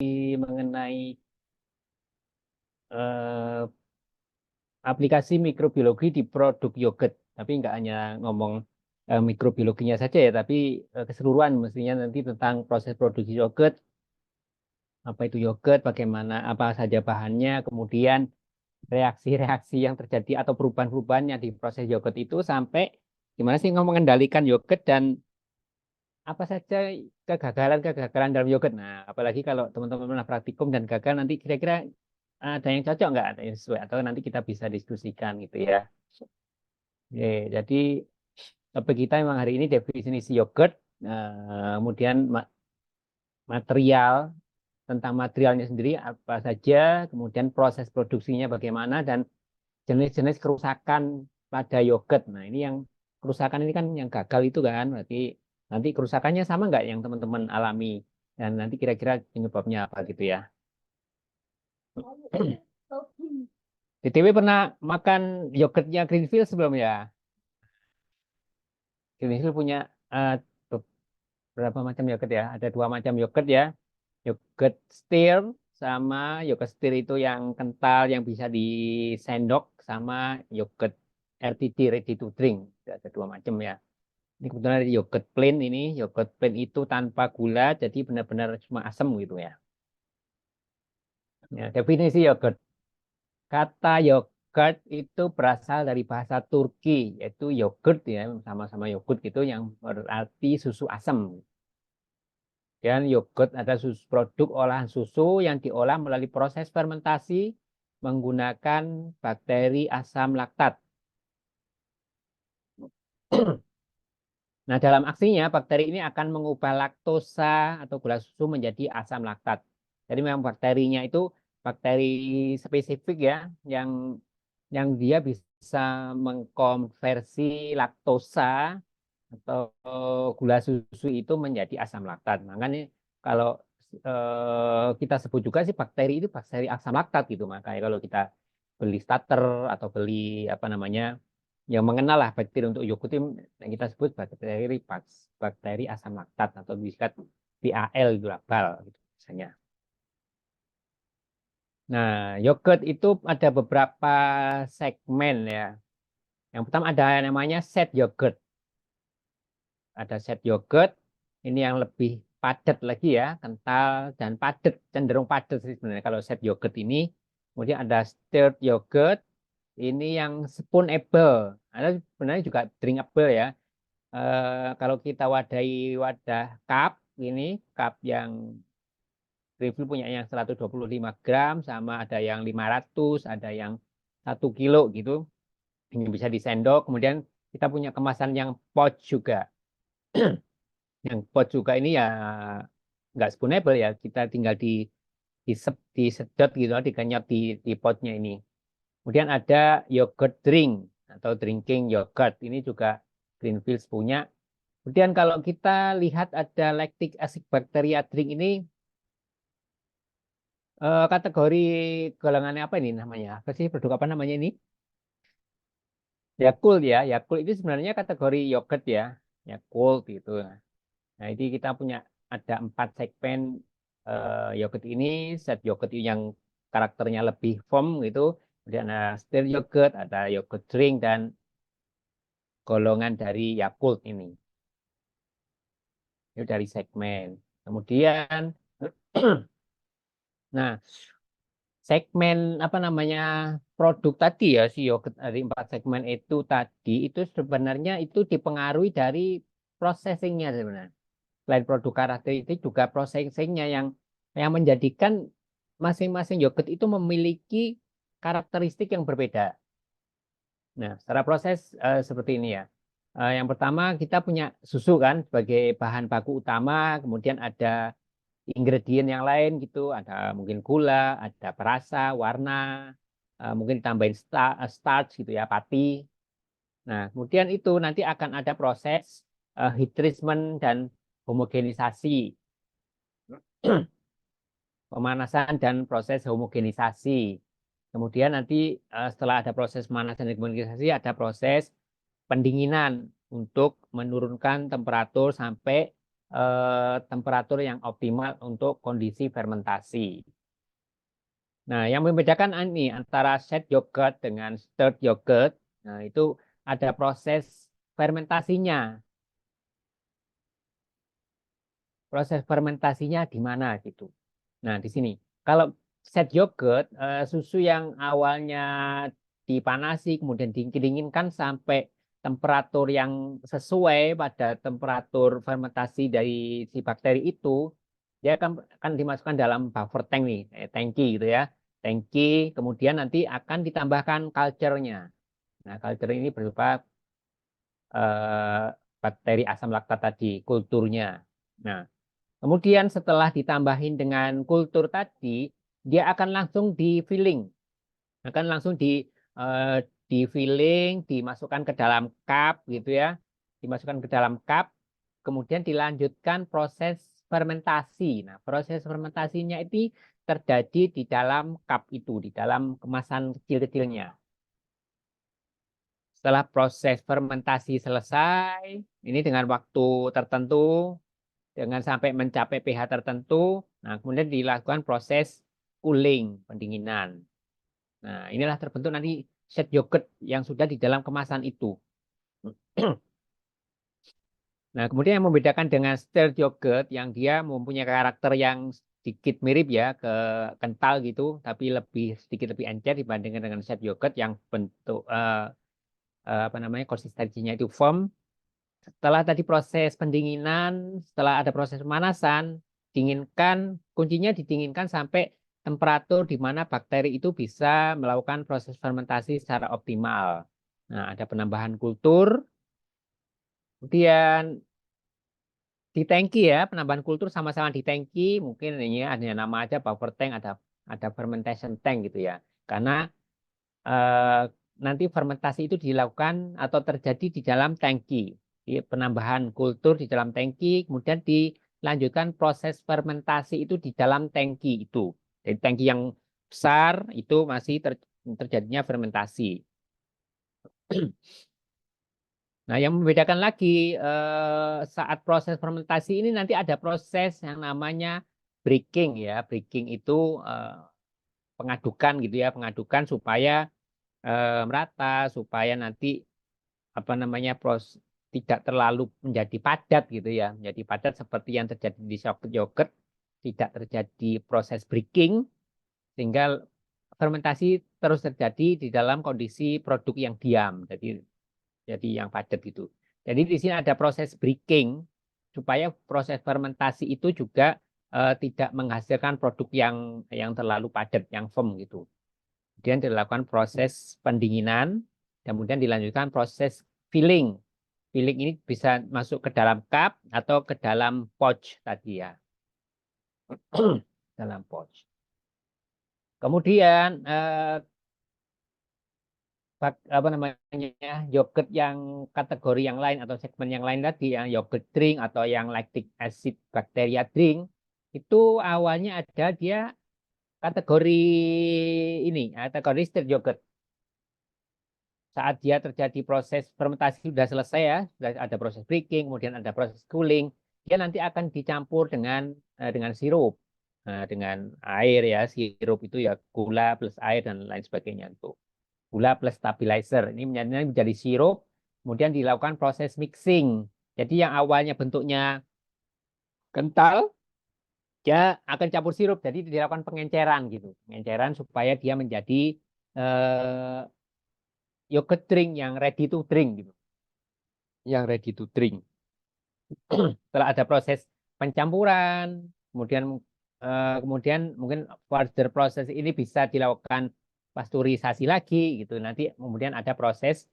mengenai eh, aplikasi mikrobiologi di produk yogurt. Tapi nggak hanya ngomong mikrobiologinya saja ya, tapi keseluruhan mestinya nanti tentang proses produksi yogurt, apa itu yogurt, bagaimana apa saja bahannya, kemudian reaksi-reaksi yang terjadi atau perubahan-perubahan yang di proses yogurt itu sampai gimana sih ngomong mengendalikan yogurt dan apa saja kegagalan-kegagalan dalam yogurt. Nah, apalagi kalau teman-teman pernah praktikum dan gagal nanti kira-kira ada yang cocok nggak, ada yang sesuai atau nanti kita bisa diskusikan gitu ya. Oke, jadi topik kita memang hari ini definisi yogurt, kemudian material, tentang materialnya sendiri apa saja, kemudian proses produksinya bagaimana dan jenis-jenis kerusakan pada yogurt. Nah, ini yang kerusakan ini kan yang gagal itu kan, berarti nanti kerusakannya sama nggak yang teman-teman alami dan nanti kira-kira penyebabnya apa gitu ya. DTW pernah makan yogurtnya Greenfield sebelum ya? Greenfield punya eh, berapa macam yogurt ya? Ada dua macam yogurt ya. Yogurt stir sama yogurt stir itu yang kental yang bisa disendok sama yogurt RTD ready to drink. Ada dua macam ya. Ini kebetulan ada yogurt plain ini. Yogurt plain itu tanpa gula jadi benar-benar cuma asam gitu ya. Ya, definisi yogurt. Kata yogurt itu berasal dari bahasa Turki yaitu yogurt ya, sama-sama yogurt gitu yang berarti susu asam. Dan yogurt ada produk olahan susu yang diolah melalui proses fermentasi menggunakan bakteri asam laktat. Nah, dalam aksinya bakteri ini akan mengubah laktosa atau gula susu menjadi asam laktat. Jadi memang bakterinya itu bakteri spesifik ya, yang dia bisa mengkonversi laktosa atau gula susu itu menjadi asam laktat. Makanya kalau kita sebut juga sih bakteri itu bakteri asam laktat gitu. Makanya kalau kita beli starter atau beli apa namanya yang mengenal lah bakteri untuk yogurt itu yang kita sebut bakteri asam laktat atau disingkat BAL itu lah, BAL gitu misalnya. Nah, yogurt itu ada beberapa segmen ya. Yang pertama ada namanya set yogurt. Ada set yogurt, ini yang lebih padat lagi ya, kental dan padat, cenderung padat sih sebenarnya kalau set yogurt ini. Kemudian ada stirred yogurt, ini yang spoonable. Ada sebenarnya juga drinkable ya. Kalau kita wadahi wadah cup, ini cup yang refill punya yang 125 gram, sama ada yang 500, ada yang 1 kilo gitu. Ini bisa disendok. Kemudian kita punya kemasan yang pouch juga. Yang pot juga ini ya nggak spoonable ya, kita tinggal disedot gitu, dikenyot di potnya ini. Kemudian ada yogurt drink atau drinking yogurt, ini juga Greenfields punya. Kemudian kalau kita lihat ada lactic acid bacteria drink ini kategori golongannya apa ini namanya? Apa sih produk apa namanya ini? Yakult ya, Yakult itu sebenarnya kategori yogurt ya, Yakult gitu. Nah, ini kita punya ada 4 segmen yogurt ini, set yogurt yang karakternya lebih firm gitu. Kemudian ada stir yogurt, ada yogurt drink, dan golongan dari Yakult ini. Itu dari segmen. Kemudian, nah segmen apa namanya produk tadi ya, si yogurt dari 4 segmen itu tadi, itu sebenarnya itu dipengaruhi dari processingnya sebenarnya. Selain produk karakteristik juga processingnya yang menjadikan masing-masing yogurt itu memiliki karakteristik yang berbeda. Nah, secara proses seperti ini ya. Yang pertama kita punya susu kan sebagai bahan baku utama, kemudian ada ingredient yang lain gitu, ada mungkin gula, ada perasa, warna, mungkin ditambahin starch gitu ya, pati. Nah, kemudian itu nanti akan ada proses heat treatment dan homogenisasi. Pemanasan dan proses homogenisasi. Kemudian nanti setelah ada proses pemanasan dan homogenisasi, ada proses pendinginan untuk menurunkan temperatur sampai temperatur yang optimal untuk kondisi fermentasi. Nah, yang membedakan ini antara set yogurt dengan stirred yogurt, nah itu ada proses fermentasinya. Proses fermentasinya di mana gitu. Nah, di sini. Kalau set yogurt, susu yang awalnya dipanasi, kemudian didinginkan sampai temperatur yang sesuai pada temperatur fermentasi dari si bakteri itu, dia akan dimasukkan dalam buffer tank nih, tangki gitu ya. Tangki, kemudian nanti akan ditambahkan culture-nya. Nah, culture ini berupa bakteri asam laktat tadi, kulturnya. Nah, kemudian setelah ditambahin dengan kultur tadi, dia akan langsung di filling, akan langsung di filling, dimasukkan ke dalam cup gitu ya, dimasukkan ke dalam cup, kemudian dilanjutkan proses fermentasi. Nah, proses fermentasinya itu terjadi di dalam cup itu, di dalam kemasan kecil-kecilnya. Setelah proses fermentasi selesai, ini dengan waktu tertentu, dengan sampai mencapai pH tertentu. Nah, kemudian dilakukan proses cooling, pendinginan. Nah, inilah terbentuk nanti set yogurt yang sudah di dalam kemasan itu. Nah, kemudian yang membedakan dengan stirred yogurt yang dia mempunyai karakter yang sedikit mirip ya ke kental gitu, tapi sedikit lebih encer dibandingkan dengan set yogurt yang bentuk apa namanya konsistensinya itu firm. Setelah tadi proses pendinginan, setelah ada proses pemanasan, dinginkan, kuncinya didinginkan sampai temperatur di mana bakteri itu bisa melakukan proses fermentasi secara optimal. Nah, ada penambahan kultur, kemudian di tangki ya, penambahan kultur sama-sama di tangki, mungkin ini ada nama aja buffer tank, ada fermentation tank gitu ya. Karena eh, nanti fermentasi itu dilakukan atau terjadi di dalam tangki. Penambahan kultur di dalam tangki, kemudian dilanjutkan proses fermentasi itu di dalam tangki itu. Jadi tangki yang besar itu masih terjadinya fermentasi. Nah, yang membedakan lagi saat proses fermentasi ini nanti ada proses yang namanya breaking ya. Breaking itu eh, pengadukan gitu ya, pengadukan supaya merata, supaya nanti apa namanya tidak terlalu menjadi padat gitu ya, menjadi padat seperti yang terjadi di yogurt, tidak terjadi proses breaking sehingga fermentasi terus terjadi di dalam kondisi produk yang diam, jadi yang padat gitu. Jadi di sini ada proses breaking supaya proses fermentasi itu juga tidak menghasilkan produk yang terlalu padat, yang firm gitu. Kemudian dilakukan proses pendinginan, kemudian dilanjutkan proses filling. Filling ini bisa masuk ke dalam cup atau ke dalam pouch tadi ya. Dalam pouch. Kemudian apa namanya yogurt yang kategori yang lain atau segmen yang lain tadi yang yogurt drink atau yang lactic acid bacteria drink itu awalnya ada dia kategori ini kategori stirred yogurt. Saat dia terjadi proses fermentasi sudah selesai ya, sudah ada proses breaking, kemudian ada proses cooling, dia nanti akan dicampur dengan sirup, dengan air ya, sirup itu ya gula plus air dan lain sebagainya itu. Gula plus stabilizer ini menjadi sirup, kemudian dilakukan proses mixing. Jadi yang awalnya bentuknya kental, dia akan campur sirup, jadi dilakukan pengenceran gitu, pengenceran supaya dia menjadi eh, yogurt drink yang ready to drink gitu, yang ready to drink. Setelah ada proses pencampuran, kemudian mungkin further proses ini bisa dilakukan pasteurisasi lagi gitu. Nanti kemudian ada proses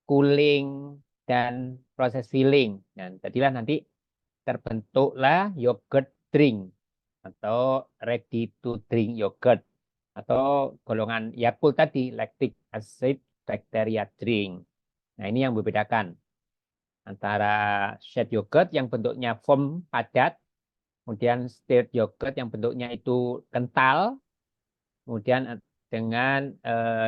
cooling dan proses filling. Dan jadilah nanti terbentuklah yogurt drink atau ready to drink yogurt atau golongan Yakult tadi lactic acid bacteria drink. Nah, ini yang membedakan antara shade yogurt yang bentuknya foam padat, kemudian stirred yogurt yang bentuknya itu kental, kemudian dengan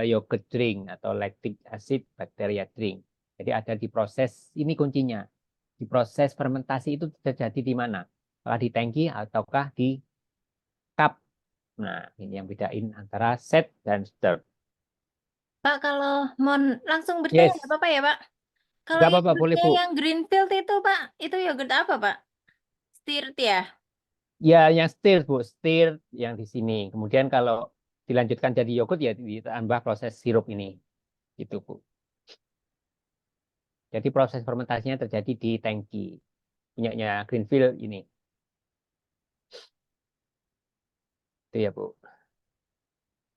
yogurt drink atau lactic acid bacteria drink. Jadi ada di proses ini kuncinya. di proses fermentasi itu terjadi di mana? Apakah di tangki ataukah di cup? Nah, ini yang bedain antara set dan stir. Pak, kalau mau langsung bertanya nggak Yes, apa-apa ya, Pak? Kalau nggak apa-apa, boleh yogurtnya Bu. yang Greenfield itu, Pak, itu yogurt apa, Pak? Stirred ya? Ya, yang stir, Bu. Stir yang di sini. Kemudian kalau dilanjutkan jadi yogurt, ya ditambah proses sirup ini. Gitu, Bu. Jadi proses fermentasinya terjadi di tangki. Punyanya Greenfield ini. Itu ya, Bu.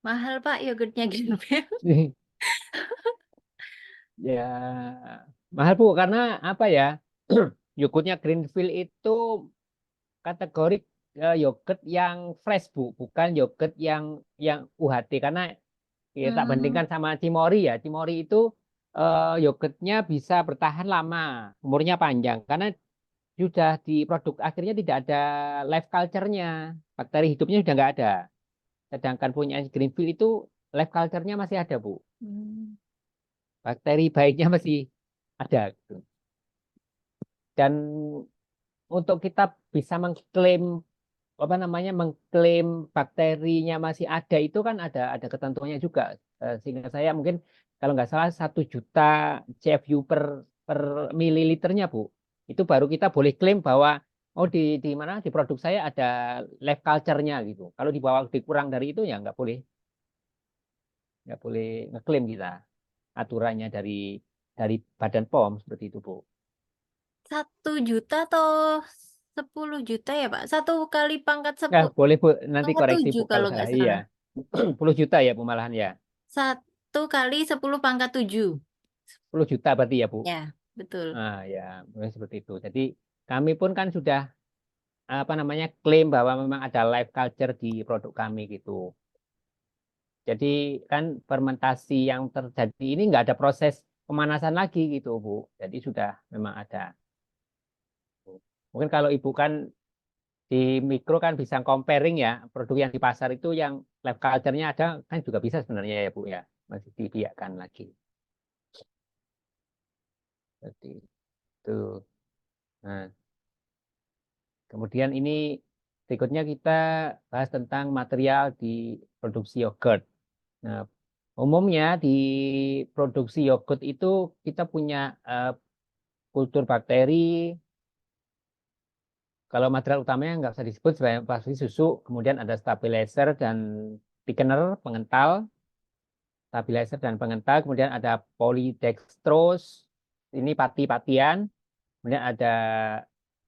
Mahal, Pak, yogurtnya Greenfield. Ya, mahal Bu, karena apa ya? Yogurtnya Greenfield itu kategori yogurt yang fresh Bu, bukan yogurt yang UHT. Karena ya, tak Hmm. bandingkan sama Cimory ya. Cimory itu yogurtnya bisa bertahan lama, umurnya panjang. Karena sudah di produk akhirnya tidak ada life culture-nya. Bakteri hidupnya sudah nggak ada. Sedangkan punya Greenfield itu life culture-nya masih ada Bu. Hmm. Bakteri baiknya masih ada, gitu. Dan untuk kita bisa mengklaim apa namanya, mengklaim bakterinya masih ada itu kan ada ketentuannya juga. Sehingga saya mungkin kalau nggak salah 1 juta CFU per mililiternya Bu, itu baru kita boleh klaim bahwa oh di mana di produk saya ada live culture-nya gitu. Kalau di bawah dikurang dari itu ya nggak boleh ngeklaim kita, aturannya dari Badan POM seperti itu Bu. 1 juta atau 10 juta ya, Pak? Satu kali pangkat Ya sepuluh, boleh Bu, nanti pangkat koreksi 7 Bu kalau kalau nggak salah. Iya. salah. 10 juta ya Bu malahan ya. 1 kali 10 pangkat 7. 10 juta berarti ya Bu. Ya, betul. Nah, ya, mungkin seperti itu. Jadi kami pun kan sudah apa namanya klaim bahwa memang ada live culture di produk kami gitu. Jadi kan fermentasi yang terjadi ini nggak ada proses pemanasan lagi gitu, Bu. Jadi sudah memang ada. Mungkin kalau Ibu kan di mikro kan bisa comparing ya, produk yang di pasar itu yang live culture-nya ada kan juga bisa sebenarnya ya, Bu ya. Masih dibiarkan lagi. Seperti itu. Nah, kemudian ini berikutnya kita bahas tentang material di produksi yogurt. Nah, umumnya di produksi yogurt itu kita punya eh, kultur bakteri. Kalau material utamanya nggak usah disebut, sebagai pasti susu. Kemudian ada stabilizer dan thickener, pengental. Stabilizer dan pengental. Kemudian ada polydextrose. Ini pati-patian. Kemudian ada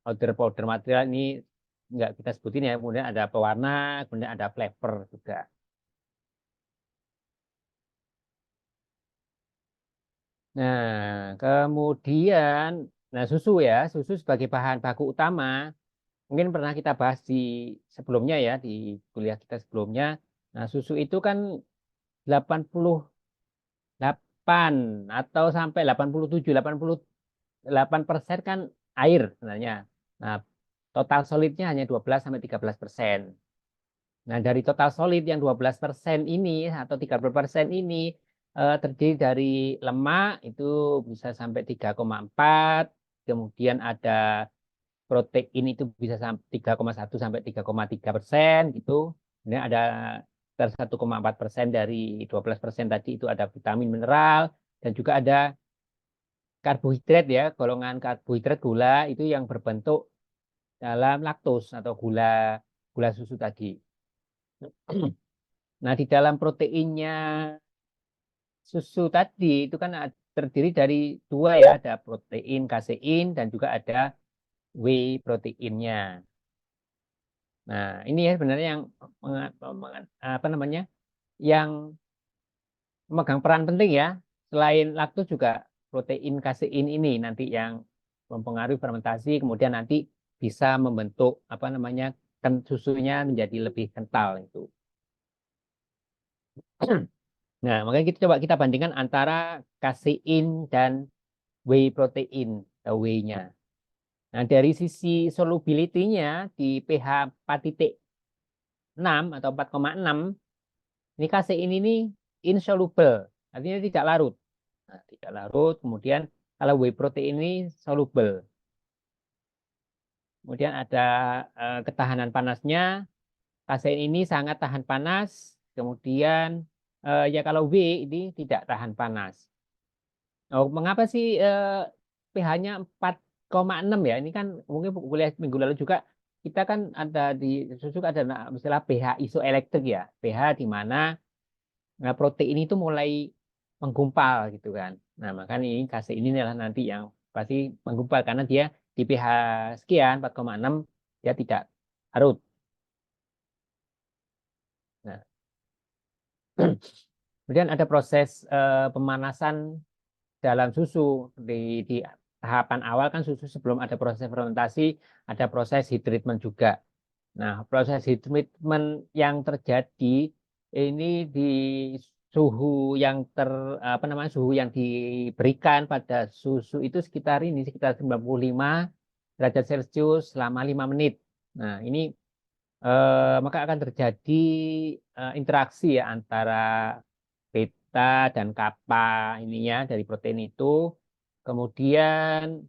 powder material ini nggak kita sebutin ya. Kemudian ada pewarna, kemudian ada flavor juga. Nah, kemudian, nah susu sebagai bahan baku utama, mungkin pernah kita bahas di sebelumnya ya, di kuliah kita sebelumnya. Nah, susu itu kan 88 atau sampai 87, 88% kan air sebenarnya. Nah, total solidnya hanya 12 sampai 13%. Nah, dari total solid yang 12% ini atau 30% ini terdiri dari lemak itu bisa sampai 3,4, kemudian ada protein itu bisa sampai 3,1 sampai 3,3% gitu. Kemudian ada 1,4% dari 12% tadi itu ada vitamin mineral dan juga ada karbohidrat ya, golongan karbohidrat gula itu yang berbentuk dalam laktos atau gula gula susu tadi. Nah, di dalam proteinnya susu tadi itu kan terdiri dari dua ya, ada protein kasein dan juga ada whey proteinnya. Nah, ini ya sebenarnya yang apa namanya, yang memegang peran penting ya. Selain laktos juga protein kasein ini nanti yang mempengaruhi fermentasi, kemudian nanti bisa membentuk apa namanya susunya menjadi lebih kental itu. Nah, makanya kita coba kita bandingkan antara kasein dan whey protein atau whey-nya. Nah, dari sisi solubility-nya di pH 4,6 atau 4,6, ini kasein ini insoluble, artinya tidak larut. Nah, tidak larut, kemudian kalau whey protein ini soluble. Kemudian ada ketahanan panasnya. Kasein ini sangat tahan panas. Kemudian ya kalau W ini tidak tahan panas. Oh, mengapa sih pH-nya 4,6 ya? Ini kan mungkin kuliah minggu lalu juga kita kan ada di susu ada istilah pH isoelektrik ya. pH di mana protein itu mulai menggumpal gitu kan. Nah, makanya ini kasein ini adalah nanti yang pasti menggumpal karena dia di pH sekian 4,6 dia tidak larut. Nah, kemudian ada proses pemanasan dalam susu di tahapan awal kan susu sebelum ada proses fermentasi ada proses heat treatment juga. Nah, proses heat treatment yang terjadi ini di suhu yang apa namanya suhu yang diberikan pada susu itu sekitar 95 derajat Celcius selama 5 menit. Nah, ini maka akan terjadi interaksi ya antara beta dan kappa ininya dari protein itu. Kemudian,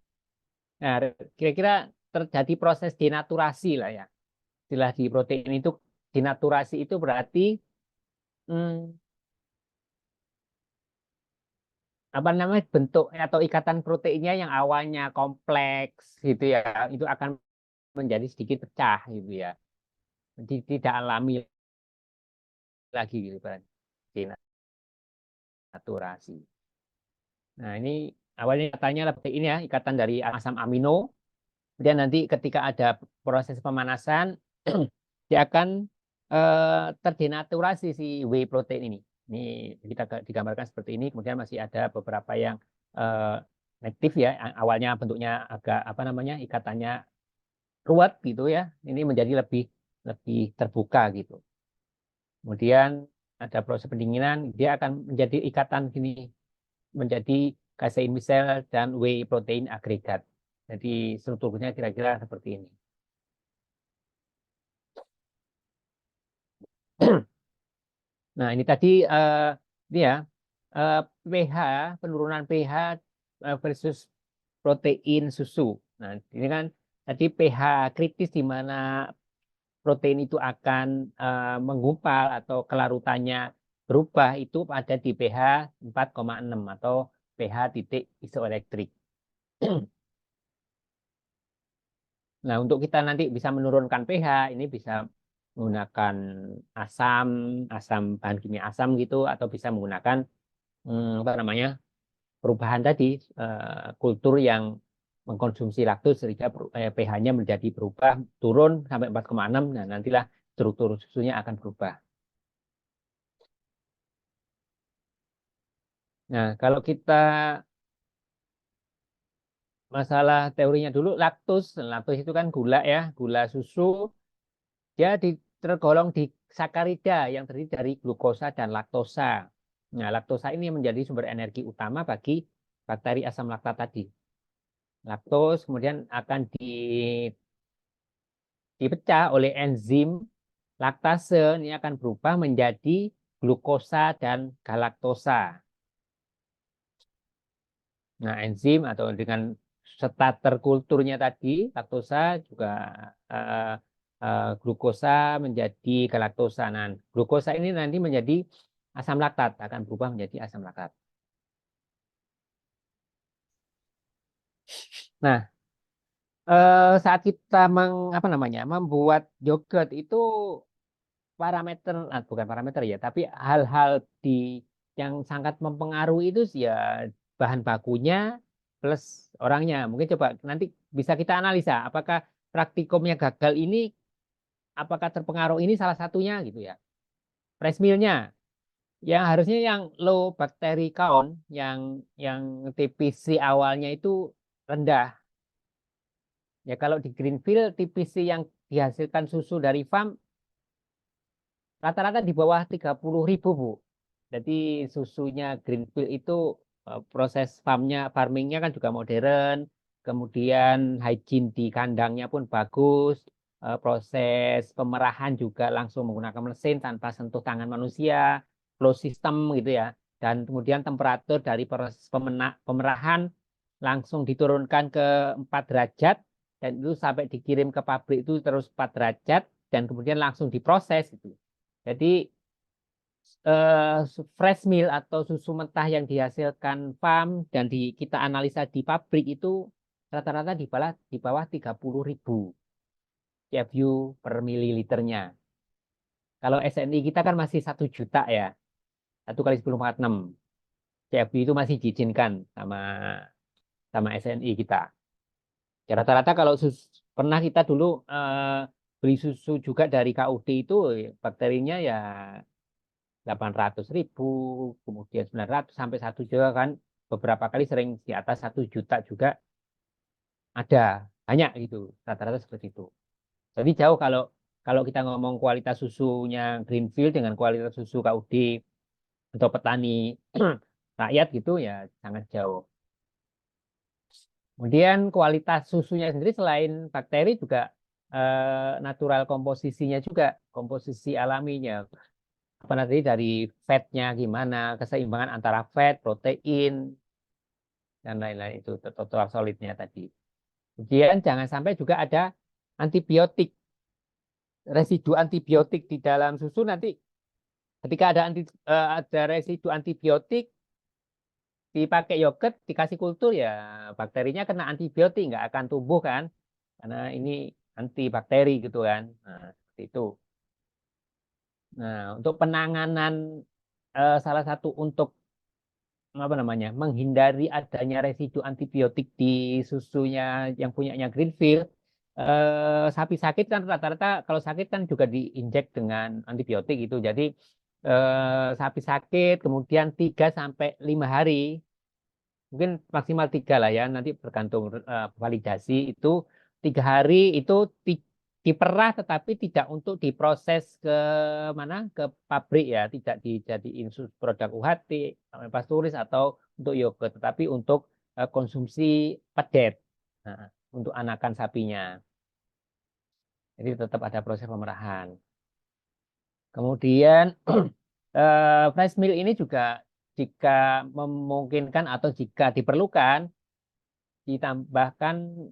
nah, kira-kira terjadi proses denaturasi lah ya. Istilah di protein itu denaturasi itu berarti hmm, apa namanya bentuk atau ikatan proteinnya yang awalnya kompleks gitu ya, itu akan menjadi sedikit pecah gitu ya. Jadi tidak alami lagi gitu kan. Denaturasi. Nah, ini awalnya katanya protein ya, ikatan dari asam amino. Kemudian nanti ketika ada proses pemanasan, dia akan terdenaturasi si whey protein ini. Ini kita digambarkan seperti ini. Kemudian masih ada beberapa yang eh, aktif ya. Awalnya bentuknya agak apa namanya ikatannya ruwet gitu ya. Ini menjadi lebih lebih terbuka gitu. Kemudian ada proses pendinginan, dia akan menjadi ikatan gini, menjadi kasein misel dan whey protein agregat. Jadi strukturnya kira-kira seperti ini. Nah, ini tadi ini ya eh, pH, penurunan pH versus protein susu. Nah, ini kan tadi pH kritis di mana protein itu akan menggumpal atau kelarutannya berubah itu ada di pH 4,6 atau pH titik isoelektrik. Nah, untuk kita nanti bisa menurunkan pH, ini bisa menggunakan asam, asam bahan kimia asam gitu, atau bisa menggunakan apa namanya perubahan tadi kultur yang mengkonsumsi laktos sehingga pH-nya menjadi berubah turun sampai 4,6. Nah, nantilah struktur susunya akan berubah. Nah, kalau kita masalah teorinya dulu laktos, laktos itu kan gula ya, gula susu. Dia tergolong di sakarida yang terdiri dari glukosa dan laktosa. Nah, laktosa ini menjadi sumber energi utama bagi bakteri asam laktat tadi. Laktos kemudian akan dipecah oleh enzim laktase, ini akan berubah menjadi glukosa dan galaktosa. Nah, enzim atau dengan starter kulturnya tadi, laktosa juga eh, glukosa menjadi galaktosa. Nah, glukosa ini nanti menjadi asam laktat, akan berubah menjadi asam laktat. Nah, saat kita apa namanya membuat yogurt itu parameter, bukan parameter ya, tapi hal-hal yang sangat mempengaruhi itu ya bahan bakunya plus orangnya. Mungkin coba nanti bisa kita analisa apakah praktikumnya gagal ini, apakah terpengaruh ini salah satunya gitu ya. Rice mill-nya yang harusnya yang low bacteria count, yang TPC awalnya itu rendah. Ya kalau di Greenfield TPC yang dihasilkan susu dari farm rata-rata di bawah 30.000, Bu. Jadi susunya Greenfield itu proses farmingnya kan juga modern, kemudian hygiene di kandangnya pun bagus, proses pemerahan juga langsung menggunakan mesin tanpa sentuh tangan manusia, closed system gitu ya, dan kemudian temperatur dari proses pemerahan langsung diturunkan ke 4 derajat dan itu sampai dikirim ke pabrik itu terus 4 derajat dan kemudian langsung diproses itu. Jadi fresh milk atau susu mentah yang dihasilkan farm dan kita analisa di pabrik itu rata-rata di bawah 30.000 CFU per mililiternya. Kalau SNI kita kan masih 1 juta ya, 1 kali 10⁻⁶. CFU itu masih diizinkan sama SNI kita. Ya, rata-rata kalau pernah kita dulu beli susu juga dari KUD itu bakterinya ya 800.000, kemudian 900 sampai 1 juta kan. Beberapa kali sering di atas 1 juta juga ada, banyak gitu. Rata-rata seperti itu. Jadi jauh kalau kalau kita ngomong kualitas susunya Greenfield dengan kualitas susu KUD untuk petani rakyat gitu ya sangat jauh. Kemudian kualitas susunya sendiri selain bakteri juga natural komposisinya juga, komposisi alaminya. Apa nanti dari fatnya gimana, keseimbangan antara fat, protein, dan lain-lain itu total solidnya tadi. Kemudian jangan sampai juga ada antibiotik, residu antibiotik di dalam susu nanti ketika ada residu antibiotik dipakai yogurt dikasih kultur ya bakterinya kena antibiotik nggak akan tumbuh kan karena ini antibakteri gitu kan. Nah, seperti itu. Nah, untuk penanganan salah satu untuk apa namanya menghindari adanya residu antibiotik di susunya yang punyanya Greenfield, sapi sakit kan rata-rata kalau sakit kan juga diinjek dengan antibiotik itu. Jadi sapi sakit kemudian 3 sampai 5 hari, mungkin maksimal 3 lah ya, nanti bergantung validasi itu 3 hari itu diperah tetapi tidak untuk diproses ke mana ke pabrik ya, tidak dijadiin produk UHT, pasturis atau untuk yogurt, tetapi untuk konsumsi pedet, nah, untuk anakan sapinya. Jadi tetap ada proses pemerahan. Kemudian fresh milk ini juga jika memungkinkan atau jika diperlukan ditambahkan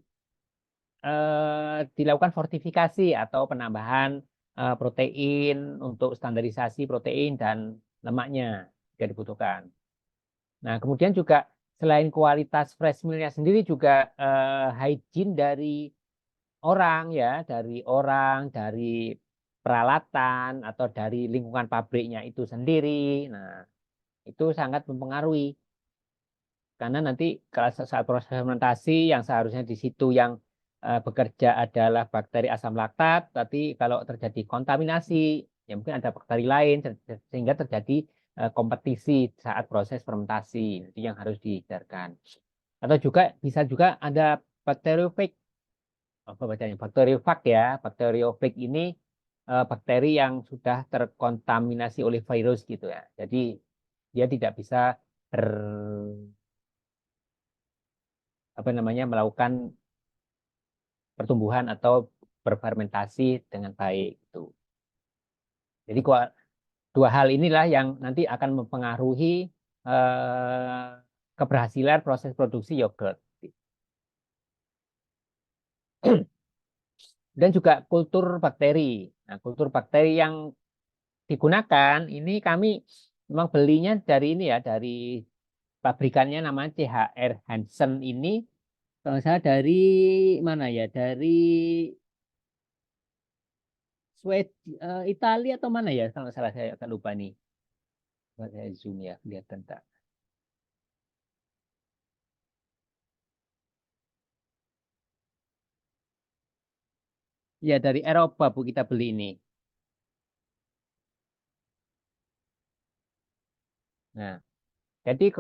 dilakukan fortifikasi atau penambahan protein untuk standarisasi protein dan lemaknya jika dibutuhkan. Nah, kemudian juga selain kualitas fresh milk-nya sendiri juga hygiene dari orang, dari peralatan atau dari lingkungan pabriknya itu sendiri. Nah, itu sangat mempengaruhi karena nanti kalau saat proses fermentasi yang seharusnya di situ yang bekerja adalah bakteri asam laktat, tapi kalau terjadi kontaminasi, ya mungkin ada bakteri lain sehingga terjadi kompetisi saat proses fermentasi, itu yang harus dihindarkan. Atau juga bisa juga ada bakteriofag, apa bacanya? Bakteriofag ya, bakteriofag ini bakteri yang sudah terkontaminasi oleh virus gitu ya. Jadi dia tidak bisa ber apa namanya melakukan pertumbuhan atau berfermentasi dengan baik itu. Jadi dua hal inilah yang nanti akan mempengaruhi keberhasilan proses produksi yogurt. Dan juga kultur bakteri. Nah, kultur bakteri yang digunakan ini kami memang belinya dari ini ya, dari pabrikannya namanya CHR Hansen ini. Kalau saya dari mana ya? Dari Italia atau mana ya? Kalau salah saya agak lupa nih. Saya zoom ya, lihat tentang. Ya dari Eropa Bu kita beli ini. Nah, jadi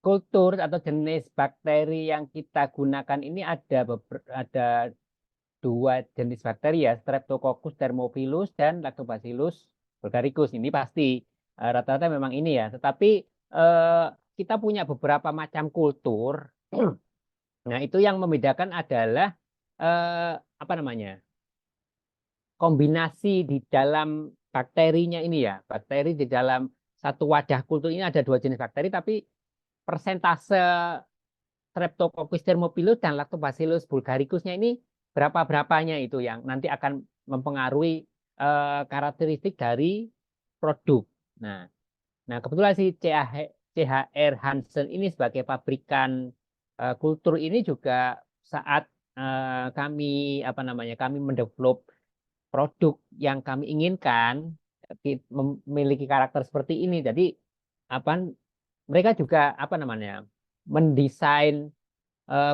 kultur atau jenis bakteri yang kita gunakan ini ada 2 jenis bakteri ya, Streptococcus thermophilus dan Lactobacillus bulgaricus. Ini pasti rata-rata memang ini ya. Tetapi eh, kita punya beberapa macam kultur. Nah, itu yang membedakan adalah apa namanya? Kombinasi di dalam bakterinya ini ya. Bakteri di dalam satu wadah kultur ini ada 2 jenis bakteri, tapi persentase Streptococcus thermophilus dan Lactobacillus bulgaricusnya ini berapanya itu yang nanti akan mempengaruhi karakteristik dari produk. Nah, kebetulan si CHR Hansen ini sebagai pabrikan kultur ini juga saat kami kami mendevelop produk yang kami inginkan memiliki karakter seperti ini. Jadi apa mereka juga mendesain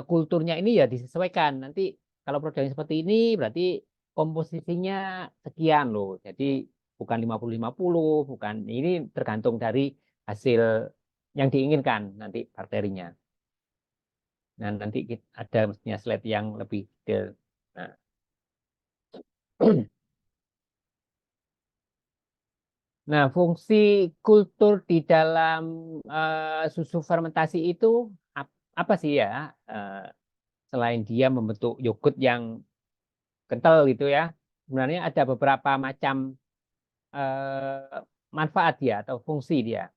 kulturnya ini ya disesuaikan. Nanti kalau produknya seperti ini berarti komposisinya sekian loh. Jadi bukan 50-50, bukan ini tergantung dari hasil yang diinginkan nanti bakterinya. Nah, nanti ada mestinya slide yang lebih detail. Nah. Nah, fungsi kultur di dalam susu fermentasi itu apa sih ya? Eh, Selain dia membentuk yogurt yang kental gitu ya, sebenarnya ada beberapa macam manfaat dia atau fungsi dia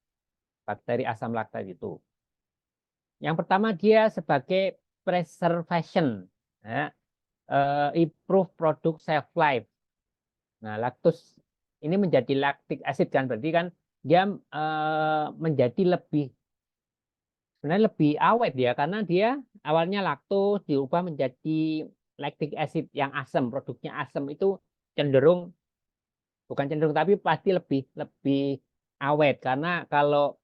bakteri asam laktat itu. Yang pertama dia sebagai preservation, ya, improve product shelf life. Nah, laktus ini menjadi lactic acid kan, berarti kan dia menjadi sebenarnya lebih awet ya, karena dia awalnya laktos diubah menjadi lactic acid yang asam, produknya asam itu cenderung bukan cenderung tapi pasti lebih lebih awet karena kalau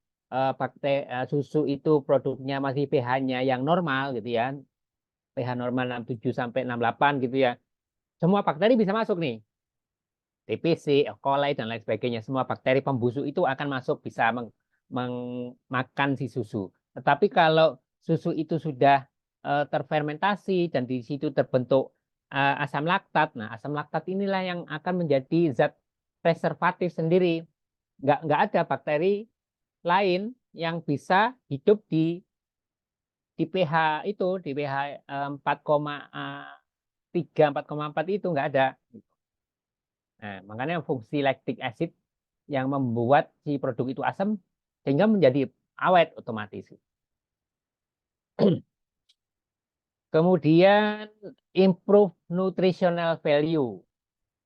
susu itu produknya masih pH-nya yang normal gitu ya, pH normal 67 sampai 68 gitu ya. Semua bakteri bisa masuk nih. TPC, E. coli dan lain sebagainya, semua bakteri pembusuk itu akan masuk bisa makan si susu. Tetapi kalau susu itu sudah terfermentasi dan di situ terbentuk asam laktat, nah asam laktat inilah yang akan menjadi zat preservatif sendiri. Nggak ada bakteri lain yang bisa hidup di pH itu, di pH 4,3, 4,4 itu nggak ada. Nah, makanya fungsi lactic acid yang membuat si produk itu asam sehingga menjadi awet otomatis. Kemudian improve nutritional value.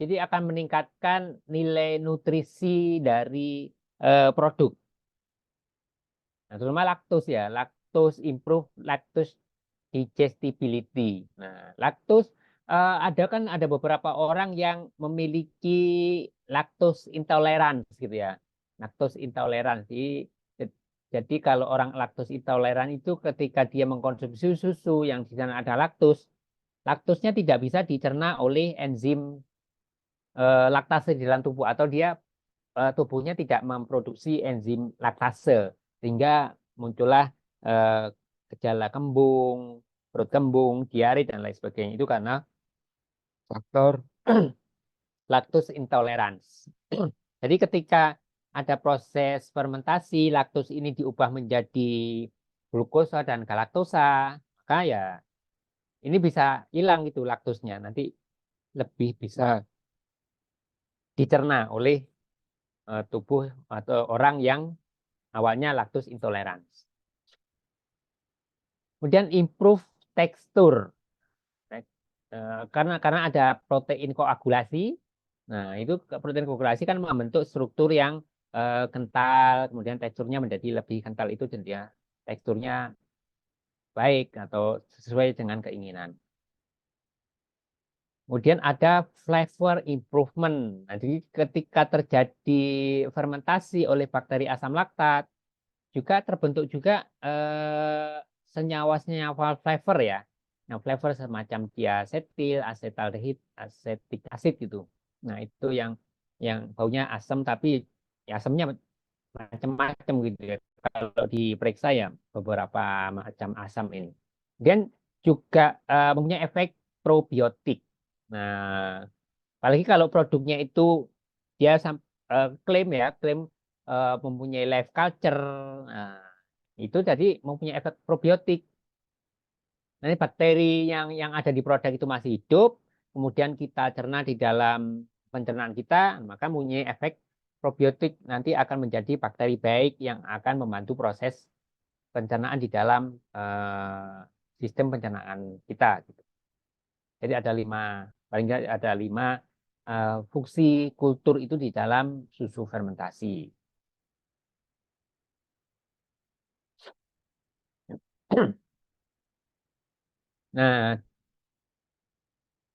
Jadi akan meningkatkan nilai nutrisi dari produk. Nah, terutama laktos ya, laktos improve lactose digestibility. Nah, laktos ada beberapa orang yang memiliki laktos intoleran gitu ya. Laktos intoleran. Jadi kalau orang laktos intoleran itu ketika dia mengkonsumsi susu yang di sana ada laktos, laktosnya tidak bisa dicerna oleh enzim laktase di dalam tubuh atau dia tubuhnya tidak memproduksi enzim laktase sehingga muncullah eh, gejala kembung, perut kembung, diare dan lain sebagainya itu karena faktor lactose intolerance. Jadi ketika ada proses fermentasi, laktos ini diubah menjadi glukosa dan galaktosa, maka ya ini bisa hilang itu laktosnya. Nanti lebih bisa dicerna oleh tubuh atau orang yang awalnya laktos intolerance. Kemudian improve tekstur. Karena ada protein koagulasi. Nah, itu protein koagulasi kan membentuk struktur yang kental, kemudian teksturnya menjadi lebih kental itu jadi ya, teksturnya baik atau sesuai dengan keinginan. Kemudian ada flavor improvement. Nah, jadi ketika terjadi fermentasi oleh bakteri asam laktat, juga terbentuk juga senyawa-senyawa flavor ya. Nah, flavor semacam diasetil, asetaldehid, asetik asid gitu. Nah, itu yang baunya asam tapi ya asamnya macam-macam gitu ya. Kalau diperiksa ya beberapa macam asam ini. Dan juga mempunyai efek probiotik. Nah, apalagi kalau produknya itu dia klaim mempunyai live culture. Nah, itu jadi mempunyai efek probiotik. Nanti bakteri yang ada di produk itu masih hidup, kemudian kita cerna di dalam pencernaan kita, maka mempunyai efek probiotik nanti akan menjadi bakteri baik yang akan membantu proses pencernaan di dalam sistem pencernaan kita. Gitu. Jadi ada paling nggak ada 5 fungsi kultur itu di dalam susu fermentasi. Nah,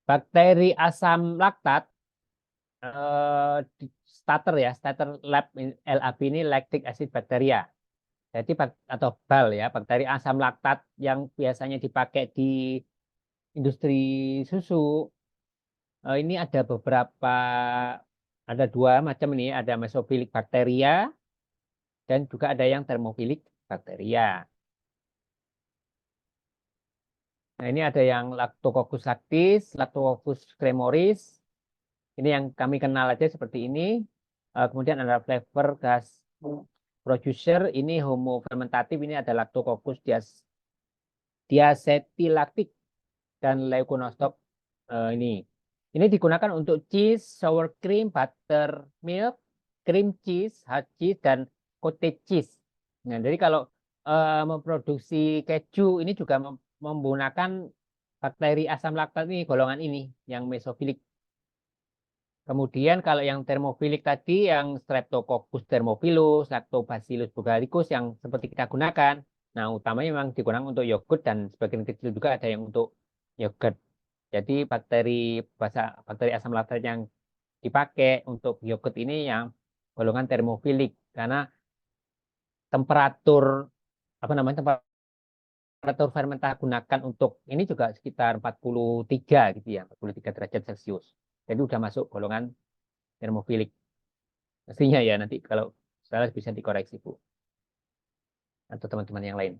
bakteri asam laktat starter ya, starter LAB ini lactic acid bacteria. Jadi atau BAL ya, bakteri asam laktat yang biasanya dipakai di industri susu. Ini ada 2 macam ini, ada mesofilik bakteria dan juga ada yang termofilik bakteria. Nah, ini ada yang Lactococcus lactis, Lactococcus cremoris. Ini yang kami kenal aja seperti ini. Kemudian ada flavor gas producer, ini homo fermentatif, ini ada Lactococcus diacetylacetic dan Leuconostoc ini. Ini digunakan untuk cheese, sour cream, buttermilk, cream cheese, hard cheese, dan cottage cheese. Nah, jadi kalau memproduksi keju ini juga menggunakan bakteri asam laktat ini, golongan ini, yang mesofilik. Kemudian kalau yang termofilik tadi, yang Streptococcus thermophilus, Lactobacillus bulgaricus yang seperti kita gunakan. Nah, utamanya memang digunakan untuk yogurt dan sebagian kecil juga ada yang untuk yogurt. Jadi bakteri asam laktat yang dipakai untuk yogurt ini yang golongan termofilik karena temperatur temperatur fermentasi gunakan untuk ini juga sekitar 43 gitu ya, 43 derajat Celcius. Jadi udah masuk golongan termofilik. Mestinya ya nanti kalau salah bisa dikoreksi Bu atau teman-teman yang lain.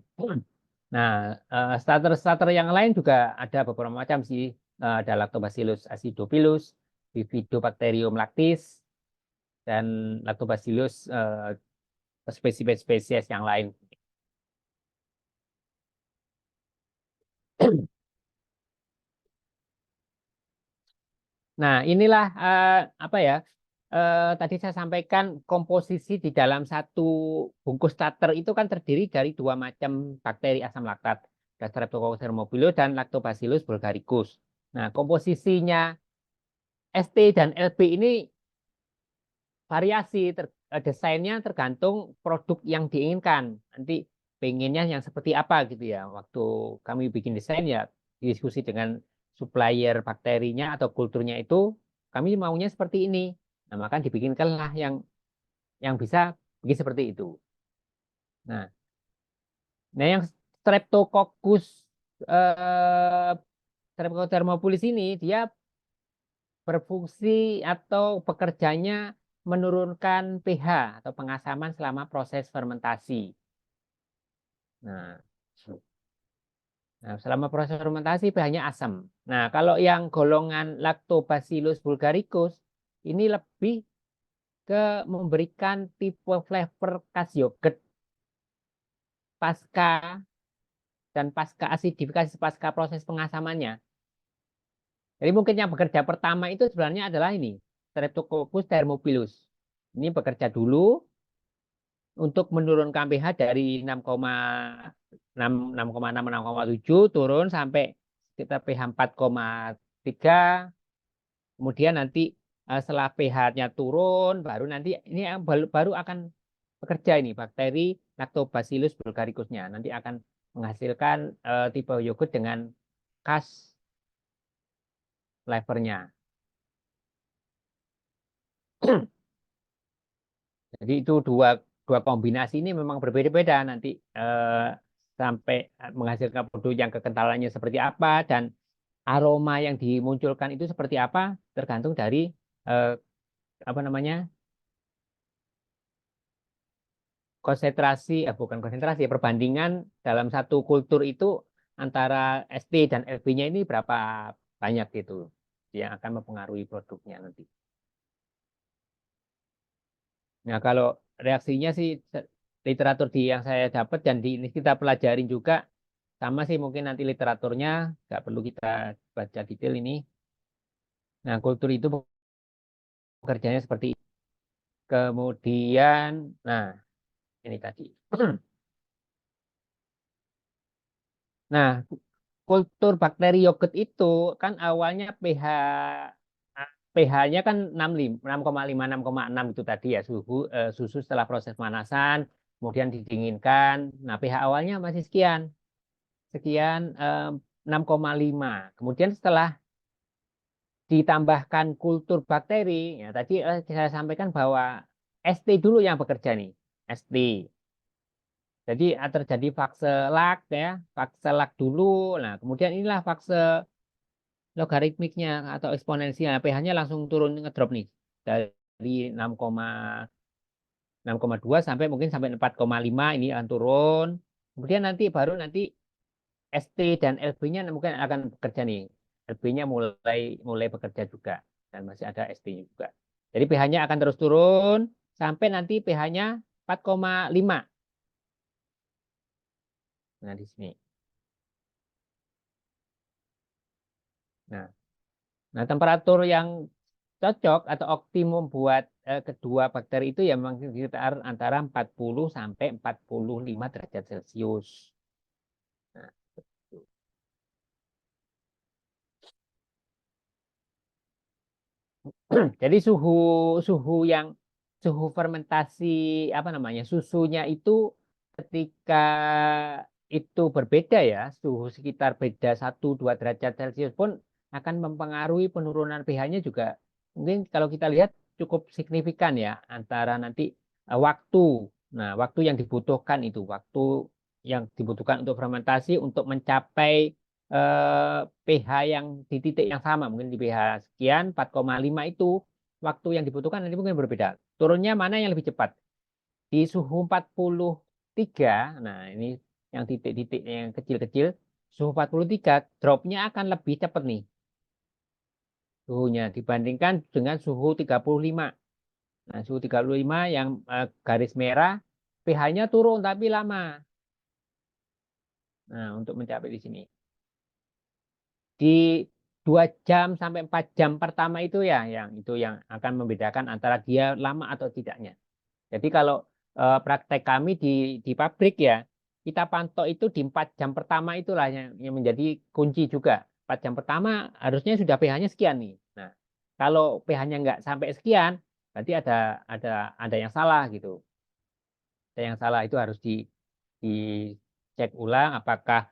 Nah, starter yang lain juga ada beberapa macam sih. Ada Lactobacillus acidophilus, Bifidobacterium lactis, dan Lactobacillus spesies yang lain. Nah, inilah apa ya? Tadi saya sampaikan komposisi di dalam satu bungkus starter itu kan terdiri dari 2 macam bakteri asam laktat, Streptococcus thermophilus dan Lactobacillus bulgaricus. Nah, komposisinya ST dan LB ini variasi desainnya tergantung produk yang diinginkan. Nanti pengennya yang seperti apa gitu ya. Waktu kami bikin desain ya diskusi dengan supplier bakterinya atau kulturnya itu kami maunya seperti ini. Nah, maka dibikinkanlah yang bisa bikin seperti itu. Nah, yang Streptococcus eh, Streptococcus thermophilus ini dia berfungsi atau bekerjanya menurunkan pH atau pengasaman selama proses fermentasi. Nah, selama proses fermentasi pH-nya asam. Nah, kalau yang golongan Lactobacillus bulgaricus ini lebih ke memberikan tipe flavor khas yogurt pasca dan pasca asidifikasi pasca proses pengasamannya. Jadi mungkin yang bekerja pertama itu sebenarnya adalah ini, Streptococcus thermophilus. Ini bekerja dulu untuk menurunkan pH dari 6,6, 6,6, 6,7 turun sampai sekitar pH 4,3. Kemudian nanti setelah pH-nya turun, baru nanti ini yang baru akan bekerja ini bakteri Lactobacillus bulgaricusnya. Nanti akan menghasilkan tipe yogurt dengan khas flavornya. Jadi itu dua kombinasi ini memang berbeda-beda nanti sampai menghasilkan produk yang kekentalannya seperti apa dan aroma yang dimunculkan itu seperti apa tergantung dari eh, apa namanya konsentrasi bukan konsentrasi perbandingan dalam satu kultur itu antara ST dan LB-nya ini berapa banyak gitu yang akan mempengaruhi produknya nanti. Nah, kalau reaksinya sih literatur yang saya dapat dan di ini kita pelajarin juga sama sih mungkin nanti literaturnya nggak perlu kita baca detail ini. Nah, kultur itu bekerjanya seperti itu. Kemudian, nah ini tadi. Nah, kultur bakteri yogurt itu kan awalnya pH-nya kan 6,5, 6,6 itu tadi ya susu setelah proses pemanasan, kemudian didinginkan. Nah, pH awalnya masih sekian, sekian 6,5. Kemudian setelah ditambahkan kultur bakteri, ya tadi saya sampaikan bahwa ST dulu yang bekerja nih, ST. Jadi terjadi fase lag ya, fase lag dulu. Nah, kemudian inilah fase logaritmiknya atau eksponensial. pH-nya langsung turun ngedrop nih dari 6,2 sampai mungkin sampai 4,5 ini akan turun. Kemudian nanti ST dan LB-nya mungkin akan bekerja nih. LB-nya mulai mulai bekerja juga dan masih ada ST-nya juga. Jadi pH-nya akan terus turun sampai nanti pH-nya 4,5. Nah, di sini. Nah, nah, temperatur yang cocok atau optimum buat kedua bakteri itu ya memang sekitar antara 40 sampai 45 derajat Celcius. Nah, jadi suhu suhu yang suhu fermentasi apa namanya susunya itu ketika itu berbeda ya suhu sekitar beda 1-2 derajat Celcius pun akan mempengaruhi penurunan pH-nya juga mungkin kalau kita lihat cukup signifikan ya antara nanti waktu. Nah, waktu yang dibutuhkan itu waktu yang dibutuhkan untuk fermentasi untuk mencapai pH yang di titik yang sama, mungkin di pH sekian 4,5 itu waktu yang dibutuhkan nanti mungkin berbeda. Turunnya mana yang lebih cepat? Di suhu 43, nah ini yang titik-titik yang kecil-kecil, suhu 43 dropnya akan lebih cepat nih suhunya dibandingkan dengan suhu 35. Nah, suhu 35 yang garis merah, pH-nya turun tapi lama. Nah, untuk mencapai di sini. Di 2 jam sampai 4 jam pertama itu ya yang akan membedakan antara dia lama atau tidaknya. Jadi kalau praktek kami di pabrik ya kita pantau itu di 4 jam pertama itulah yang menjadi kunci juga. 4 jam pertama harusnya sudah pH-nya sekian nih. Nah, kalau pH-nya nggak sampai sekian, berarti ada ada yang salah gitu. Ada yang salah itu harus dicek ulang apakah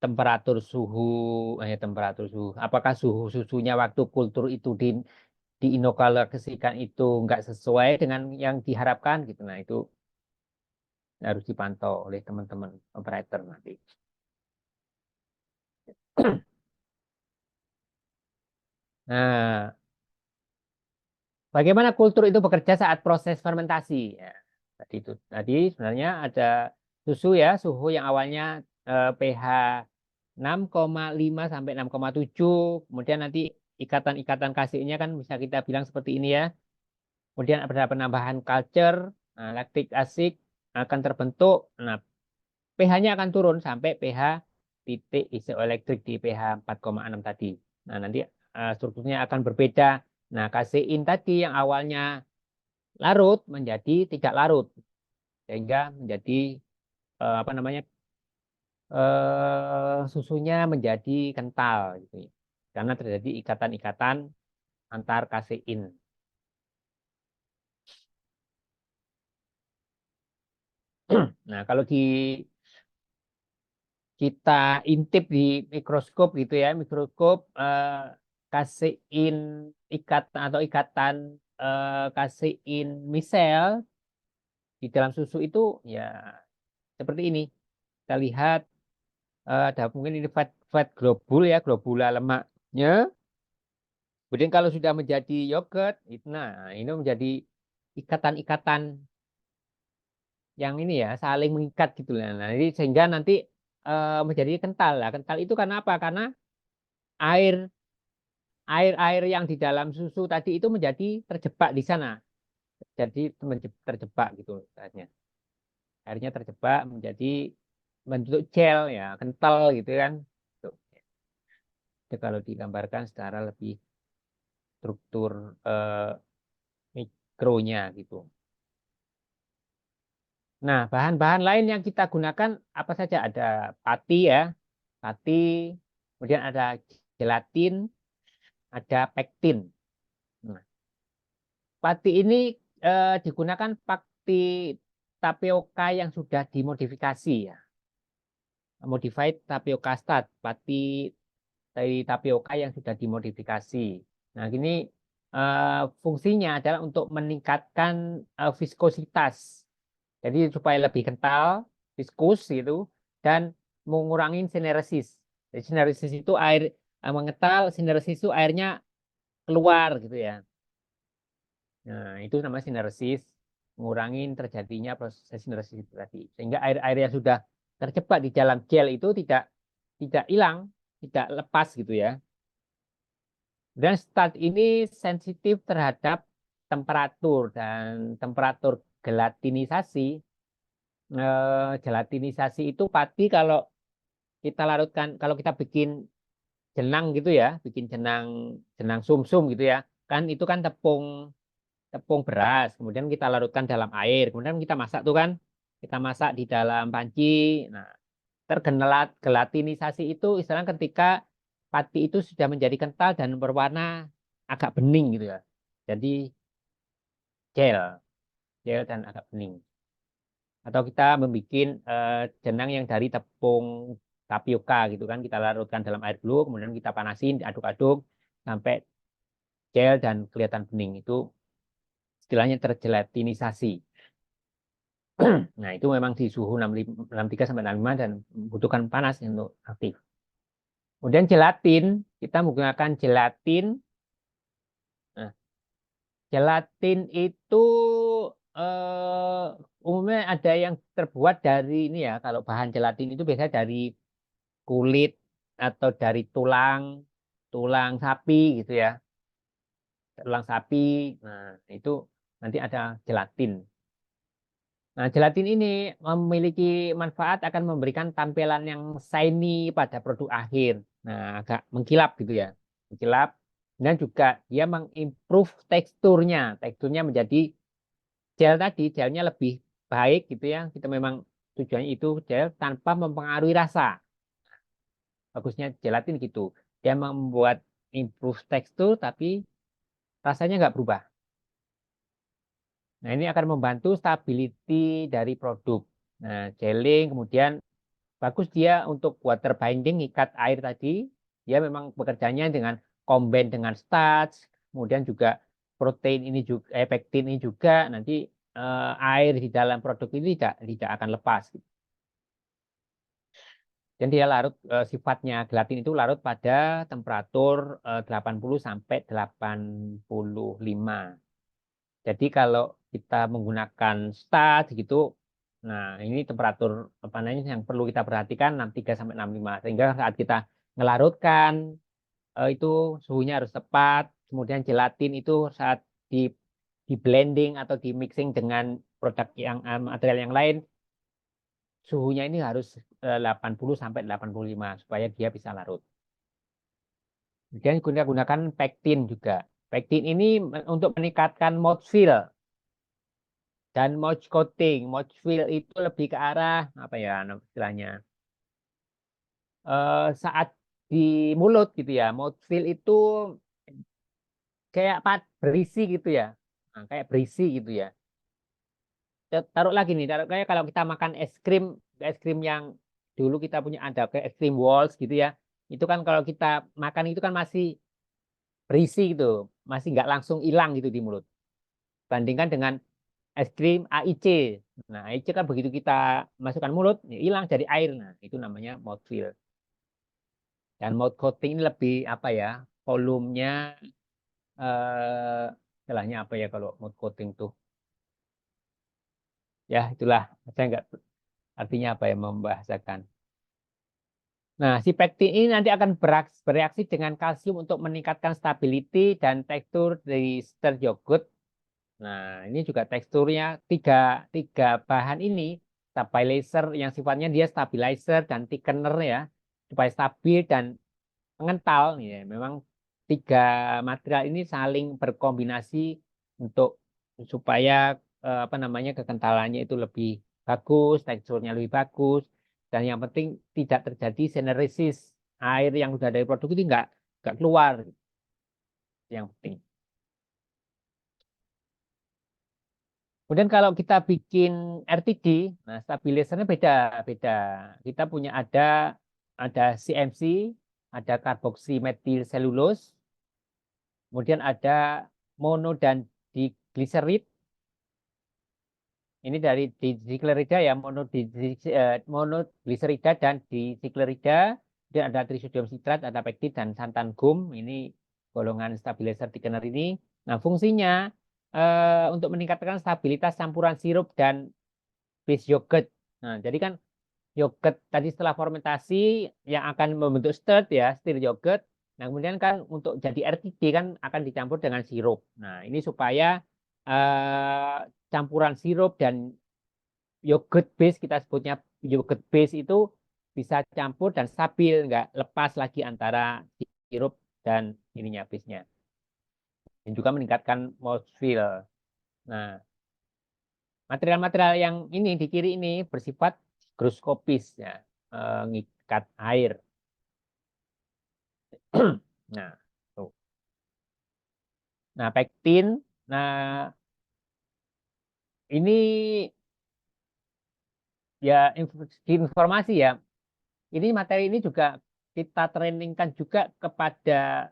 temperatur suhu apakah suhu susunya waktu kultur itu diinokulasikan itu nggak sesuai dengan yang diharapkan gitu. Nah, itu harus dipantau oleh teman-teman operator nanti. Nah, bagaimana kultur itu bekerja saat proses fermentasi? Ya, tadi sebenarnya ada susu ya, suhu yang awalnya pH 6,5 sampai 6,7, kemudian nanti ikatan-ikatan kasihnya kan bisa kita bilang seperti ini ya. Kemudian ada penambahan culture, nah, lactic acid akan terbentuk. Nah, pH-nya akan turun sampai pH titik isoelektrik di pH 4,6 tadi. Nah, nanti strukturnya akan berbeda. Nah, kasein tadi yang awalnya larut menjadi tidak larut sehingga menjadi apa namanya susunya menjadi kental gitu ya. Karena terjadi ikatan-ikatan antar kasein. Nah, kalau kita intip di mikroskop gitu ya, mikroskop kasein ikatan kasein misel di dalam susu itu ya seperti ini. Kita lihat ada mungkin ini fat globul ya, globula lemaknya. Kemudian kalau sudah menjadi yogurt, nah ini menjadi ikatan-ikatan yang ini ya saling mengikat gitu lah. Nah, ini sehingga nanti menjadi kental lah. Kental itu karena apa? Karena air air yang di dalam susu tadi itu menjadi terjebak di sana. Jadi terjebak gitu airnya. Airnya terjebak menjadi bentuk gel ya, kental gitu kan. Tuh. Itu kalau digambarkan secara lebih struktur mikronya gitu. Nah, bahan-bahan lain yang kita gunakan apa saja? Ada pati ya, pati, kemudian ada gelatin, ada pektin. Nah, pati ini digunakan pati tapioka yang sudah dimodifikasi ya. Modified tapioca start, pati dari tapioka yang sudah dimodifikasi. Nah, ini fungsinya adalah untuk meningkatkan viskositas. Jadi supaya lebih kental, viskus gitu, dan mengurangi sineresis. Jadi sineresis itu air mengental, sineresis itu airnya keluar gitu ya. Nah, itu namanya sineresis, mengurangi terjadinya proses sineresis itu tadi. Sehingga air-air yang sudah terjebak di dalam gel itu tidak hilang, tidak lepas gitu ya. Dan starch ini sensitif terhadap temperatur dan temperatur gelatinisasi. Gelatinisasi itu pati kalau kita larutkan, kalau kita bikin jenang gitu ya, bikin jenang jenang sumsum gitu ya, kan itu kan tepung tepung beras, kemudian kita larutkan dalam air, kemudian kita masak tuh kan, kita masak di dalam panci. Nah, gelatinisasi itu istilahnya ketika pati itu sudah menjadi kental dan berwarna agak bening gitu ya. Jadi gel, gel dan agak bening. Atau kita membuat jenang yang dari tepung tapioka gitu kan, kita larutkan dalam air dulu, kemudian kita panasin, aduk-aduk sampai gel dan kelihatan bening. Itu istilahnya tergelatinisasi. Nah, itu memang di suhu 63 sampai 65 dan membutuhkan panas untuk aktif. Kemudian gelatin, kita menggunakan gelatin. Nah, gelatin itu umumnya ada yang terbuat dari ini ya. Kalau bahan gelatin itu biasanya dari kulit atau dari tulang, tulang sapi gitu ya. Tulang sapi. Nah, itu nanti ada gelatin. Nah, gelatin ini memiliki manfaat akan memberikan tampilan yang shiny pada produk akhir. Nah, agak mengkilap gitu ya. Mengkilap. Dan juga dia mengimprove teksturnya. Teksturnya menjadi gel tadi, gelnya lebih baik gitu ya. Kita memang tujuannya itu gel tanpa mempengaruhi rasa. Bagusnya gelatin gitu. Dia membuat improve tekstur tapi rasanya nggak berubah. Nah, ini akan membantu stability dari produk. Nah, gelling kemudian bagus dia untuk water binding, ikat air tadi. Dia memang bekerjanya dengan combine dengan starch, kemudian juga protein ini juga, pektin ini juga nanti air di dalam produk ini tidak akan lepas. Dan dia larut sifatnya gelatin itu larut pada temperatur 80 sampai 85. Jadi kalau kita menggunakan starch gitu, nah ini temperatur apa namanya yang perlu kita perhatikan 63 sampai 65. Sehingga saat kita ngelarutkan itu suhunya harus tepat. Kemudian gelatin itu saat di blending atau di mixing dengan produk yang material yang lain, suhunya ini harus 80 sampai 85 supaya dia bisa larut. Kemudian kita gunakan pektin juga. Pektin ini untuk meningkatkan mouthfeel dan mouth coating. Mouthfeel itu lebih ke arah apa ya istilahnya? Saat di mulut gitu ya. Mouthfeel itu kayak berisi gitu ya. Nah, kayak berisi gitu ya. Taruh lagi nih, taruh kayak kalau kita makan es krim yang dulu kita punya ada kayak es krim Walls gitu ya. Itu kan kalau kita makan itu kan masih berisi gitu, masih nggak langsung hilang gitu di mulut. Bandingkan dengan es krim AIC. Nah, AIC kan begitu kita masukkan mulut, ya hilang jadi air. Nah, itu namanya mouthfeel. Dan mouth coating ini lebih apa ya? Volumenya istilahnya apa ya kalau mouth coating tuh? Ya, itulah. Saya nggak artinya apa ya membahasakan. Nah, si pektin ini nanti akan bereaksi dengan kalsium untuk meningkatkan stability dan tekstur dari stir yogurt. Nah, ini juga teksturnya tiga bahan ini, stabilizer yang sifatnya dia stabilizer dan thickener ya, supaya stabil dan mengental. Ya, memang tiga material ini saling berkombinasi untuk supaya apa namanya kekentalannya itu lebih bagus, teksturnya lebih bagus Dan yang penting tidak terjadi seneresis, air yang sudah dari produk itu nggak keluar, yang penting. Kemudian kalau kita bikin RTD, nah stabilizernya beda. Kita punya ada CMC, ada karboksimetil selulose, kemudian ada mono dan diglycerid. Ini dari disiklerida ya, monogliserida dan disiklerida. Kemudian ada trisodium sitrat, ada pektin dan santan gum. Ini golongan stabilizer thickener ini. Nah, fungsinya untuk meningkatkan stabilitas campuran sirup dan base yogurt. Nah, jadi kan yogurt tadi setelah fermentasi yang akan membentuk stir ya, stir yogurt. Nah, kemudian kan untuk jadi RTD kan akan dicampur dengan sirup. Nah, ini supaya campuran sirup dan yogurt base, kita sebutnya yogurt base itu bisa campur dan stabil, nggak lepas lagi antara sirup dan ininya base-nya. Dan juga meningkatkan mouthfeel. Nah, material-material yang ini di kiri ini bersifat hygroskopis ya, ngikat air. Nah, tuh. Nah, pektin. Nah, ini ya informasi ya. Ini materi ini juga kita trainingkan juga kepada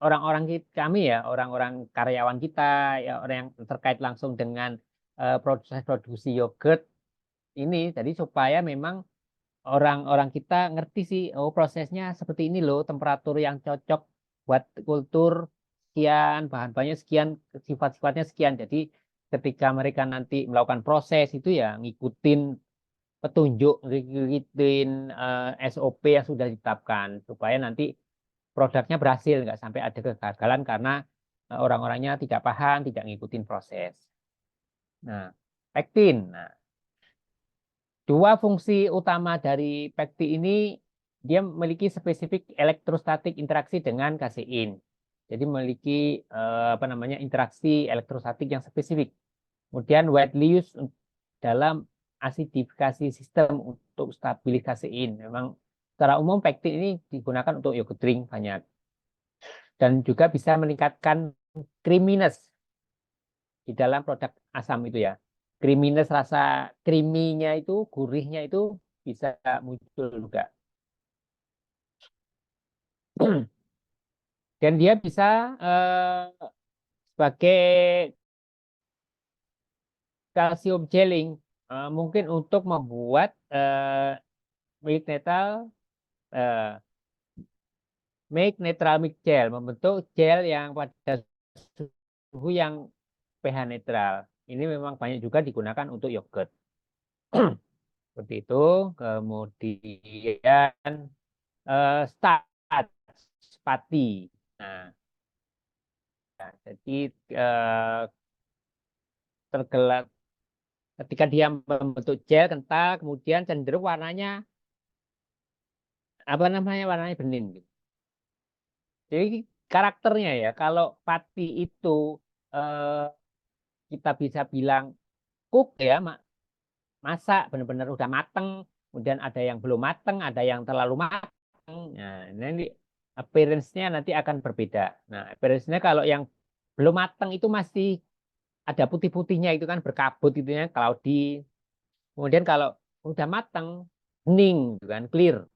orang-orang kami ya, orang-orang karyawan kita, ya orang yang terkait langsung dengan proses produksi yogurt ini. Jadi supaya memang orang-orang kita ngerti sih, oh prosesnya seperti ini loh, temperatur yang cocok buat kultur sekian, bahan-bahannya sekian, sifat-sifatnya sekian. Jadi ketika mereka nanti melakukan proses itu ya ngikutin petunjuk, ngikutin SOP yang sudah ditetapkan supaya nanti produknya berhasil, nggak sampai ada kegagalan karena orang-orangnya tidak paham, tidak ngikutin proses. Nah, pektin. Nah, dua fungsi utama dari pektin ini, dia memiliki spesifik elektrostatik interaksi dengan kasein. Jadi memiliki apa namanya interaksi elektrostatik yang spesifik. Kemudian widely used dalam asidifikasi sistem untuk stabilis kasein. Memang secara umum pektin ini digunakan untuk yogurt drink banyak. Dan juga bisa meningkatkan creaminess di dalam produk asam itu ya. Creaminess, rasa creamy-nya itu, gurihnya itu bisa muncul juga. Dan dia bisa sebagai kalsium gelling, mungkin untuk membuat milk netral, make netral milk gel, membentuk gel yang pada suhu yang pH netral. Ini memang banyak juga digunakan untuk yogurt. Seperti itu. Kemudian starch, pati. Nah, ya, jadi tergelap ketika dia membentuk gel kental, kemudian cenderung warnanya apa namanya warnanya bening. Gitu. Jadi karakternya ya, kalau pati itu eh, kita bisa bilang cook ya, masak benar-benar udah mateng, kemudian ada yang belum mateng, ada yang terlalu mateng. Nah, nanti appearance-nya nanti akan berbeda. Nah, appearance-nya kalau yang belum mateng itu masih ada putih-putihnya itu kan berkabut itu ya, cloudy. Kemudian kalau udah mateng, bening, gitu kan, clear.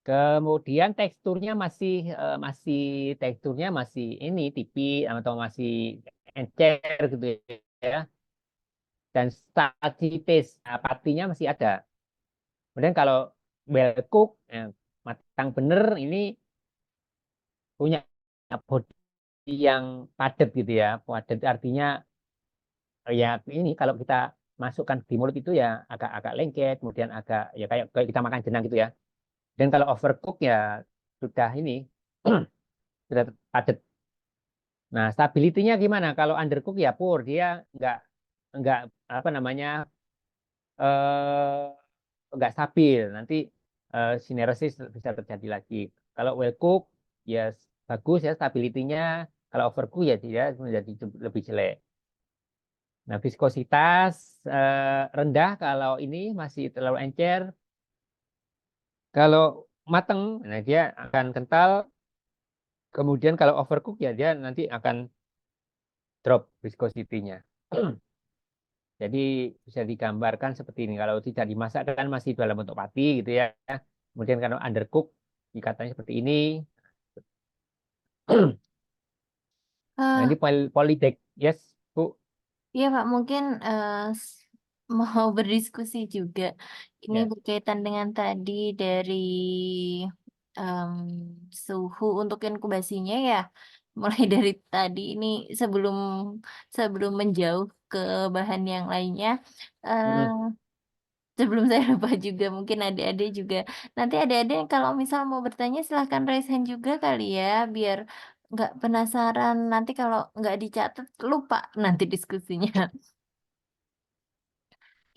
Kemudian masih teksturnya masih ini tipis atau masih encer gitu ya. Dan starchy taste, nah, patinya masih ada. Kemudian kalau well cook, matang bener ini punya body yang padat gitu ya. Padat artinya ya ini kalau kita masukkan di mulut itu ya agak-agak lengket, kemudian agak ya kayak kita makan jenang gitu ya. Dan kalau overcook ya sudah ini sudah padat. Nah, stability-nya gimana? Kalau undercook ya pur, dia nggak apa namanya nggak stabil. Nanti sineresis bisa terjadi lagi. Kalau well cook ya bagus ya stability-nya. Kalau overcook ya dia menjadi lebih jelek. Nah, viskositas rendah kalau ini masih terlalu encer. Kalau mateng, nah dia akan kental. Kemudian kalau overcook ya dia nanti akan drop viscosity-nya. Jadi bisa digambarkan seperti ini. Kalau tidak dimasak kan masih dalam bentuk pati gitu ya. Kemudian kalau undercook ikatan seperti ini. Nah Eh, ini polydek, yes Bu. Iya Pak, mungkin mau berdiskusi juga. Ini Ya. berkaitan dengan tadi dari em, suhu untuk inkubasinya ya. Mulai dari tadi ini sebelum sebelum menjauh ke bahan yang lainnya. eh, Mm-mm. Sebelum saya lupa juga, mungkin adik-adik juga. Nanti adik-adik kalau misal mau bertanya silahkan raise hand juga kali ya, biar nggak penasaran. Nanti kalau nggak dicatat lupa nanti diskusinya.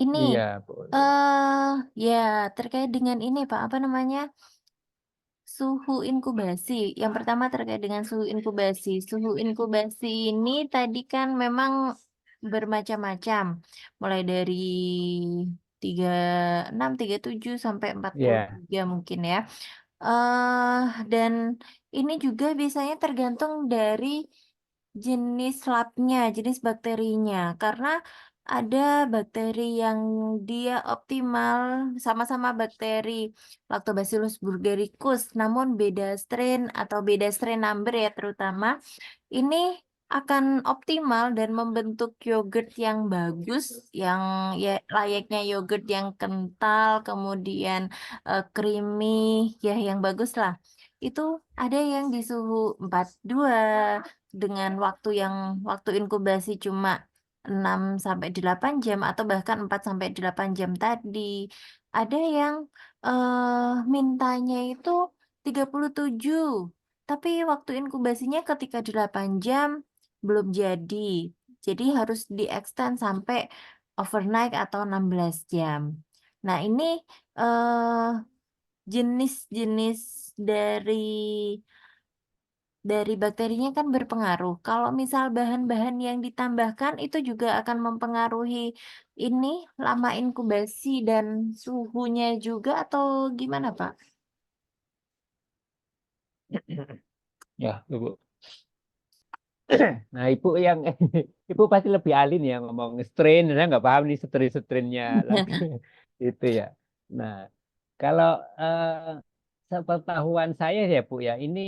Ini Iya boleh. ya terkait dengan ini Pak, apa namanya? Suhu inkubasi. Yang pertama terkait dengan suhu inkubasi. Suhu inkubasi ini tadi kan memang bermacam-macam. Mulai dari 36, 37 sampai empat puluh Ya. tiga mungkin ya. eh dan ini juga biasanya tergantung dari jenis labnya, jenis bakterinya. Karena ada bakteri yang dia optimal, sama-sama bakteri Lactobacillus burgericus, namun beda strain atau beda strain number ya terutama. Ini akan optimal dan membentuk yogurt yang bagus, yang ya layaknya yogurt yang kental, kemudian creamy, ya yang bagus lah. Itu ada yang di suhu 42 dengan waktu inkubasi cuma 6 sampai 8 jam atau bahkan 4 sampai 8 jam tadi. Ada yang mintanya itu 37. Tapi waktu inkubasinya ketika 8 jam belum jadi. Jadi harus di-extend sampai overnight atau 16 jam. Nah, ini eh, jenis-jenis dari bakterinya kan berpengaruh. Kalau misal bahan-bahan yang ditambahkan itu juga akan mempengaruhi ini lama inkubasi dan suhunya juga atau gimana, Pak? Ya, Ibu. Nah, Ibu yang Ibu pasti lebih ahli nih yang ngomong strain, saya nggak paham nih strain-strainnya lagi itu ya. Nah, kalau sepengetahuan saya ya Bu ya, ini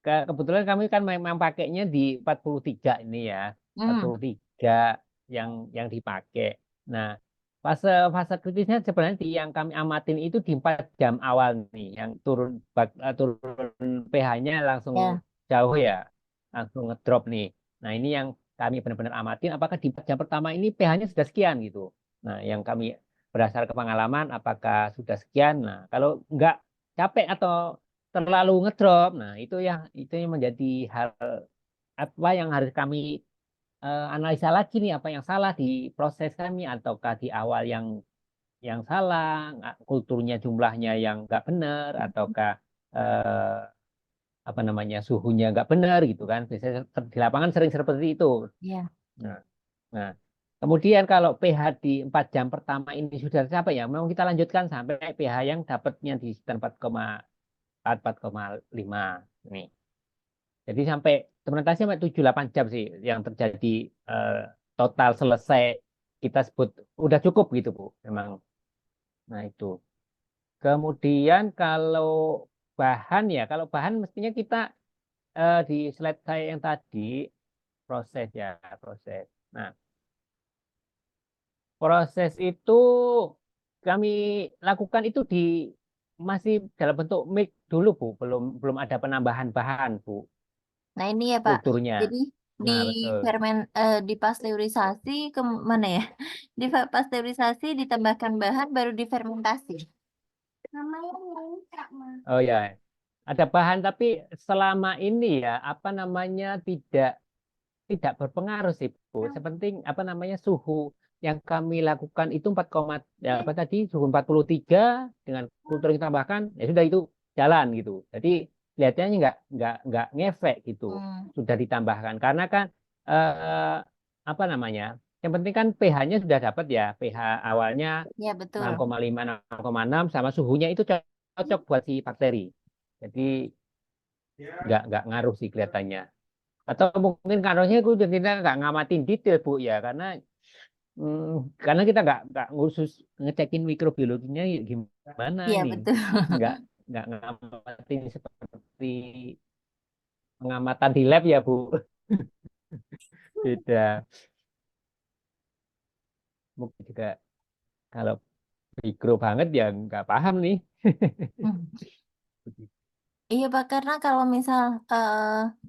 kebetulan kami kan memang pakainya di 43 ini ya, empat Hmm, puluh tiga yang dipakai. Nah, fase fase kritisnya sebenarnya yang kami amatin itu di 4 jam awal nih, yang turun pH-nya langsung ya. jauh ya, langsung ngedrop nih. Nah, ini yang kami benar-benar amatin, apakah di 4 jam pertama ini pH-nya sudah sekian gitu. Nah, yang kami berdasar ke pengalaman, apakah sudah sekian. Nah, kalau nggak capek atau terlalu ngedrop. Nah, itu yang menjadi hal apa yang harus kami analisa lagi nih apa yang salah di proses kami ataukah di awal yang salah, kulturnya jumlahnya yang nggak benar ataukah eh, apa namanya suhunya nggak benar gitu kan. Biasanya di lapangan sering seperti itu. Ya. Nah, nah, kemudian kalau pH di 4 jam pertama ini sudah tercapai ya, memang kita lanjutkan sampai pH yang dapatnya di sekitar 4,4, 4,5 nih. Jadi sampai fermentasi sampai 7-8 jam sih yang terjadi eh, total selesai kita sebut udah cukup gitu Bu. Memang. Nah itu. Kemudian kalau bahan mestinya kita di slide saya yang tadi proses ya proses. Nah proses itu kami lakukan itu masih dalam bentuk mix dulu Bu, belum belum ada penambahan bahan Bu, Nah, ini ya, Pak. kulturnya. Jadi di Nah betul. dipasteurisasi ke mana ya? Pasteurisasi ditambahkan bahan baru difermentasi. Namanya Kak, Ma. Oh ya, ada bahan tapi selama ini ya apa namanya tidak berpengaruh sih Bu. Sepenting apa namanya suhu yang kami lakukan itu 4, ya apa tadi suhu 43 dengan kultur yang ditambahkan ya sudah itu jalan gitu. Jadi kelihatannya nggak ngefek gitu Hmm, sudah ditambahkan karena kan eh, apa namanya? Yang penting kan pH-nya sudah dapat ya. pH awalnya Ya, betul. 6,5, 6,6 sama suhunya itu cocok buat si bakteri. Jadi nggak ngaruh sih kelihatannya. Atau mungkin ngaruhnya itu kita nggak ngamatin detail Bu ya, karena kita nggak ngursus ngecekin mikrobiologinya gimana Iya, ini, betul. nggak nggak ngamatin seperti pengamatan di lab ya Bu. Beda. Mungkin juga kalau mikro banget ya nggak paham nih. Iya Pak, karena kalau misal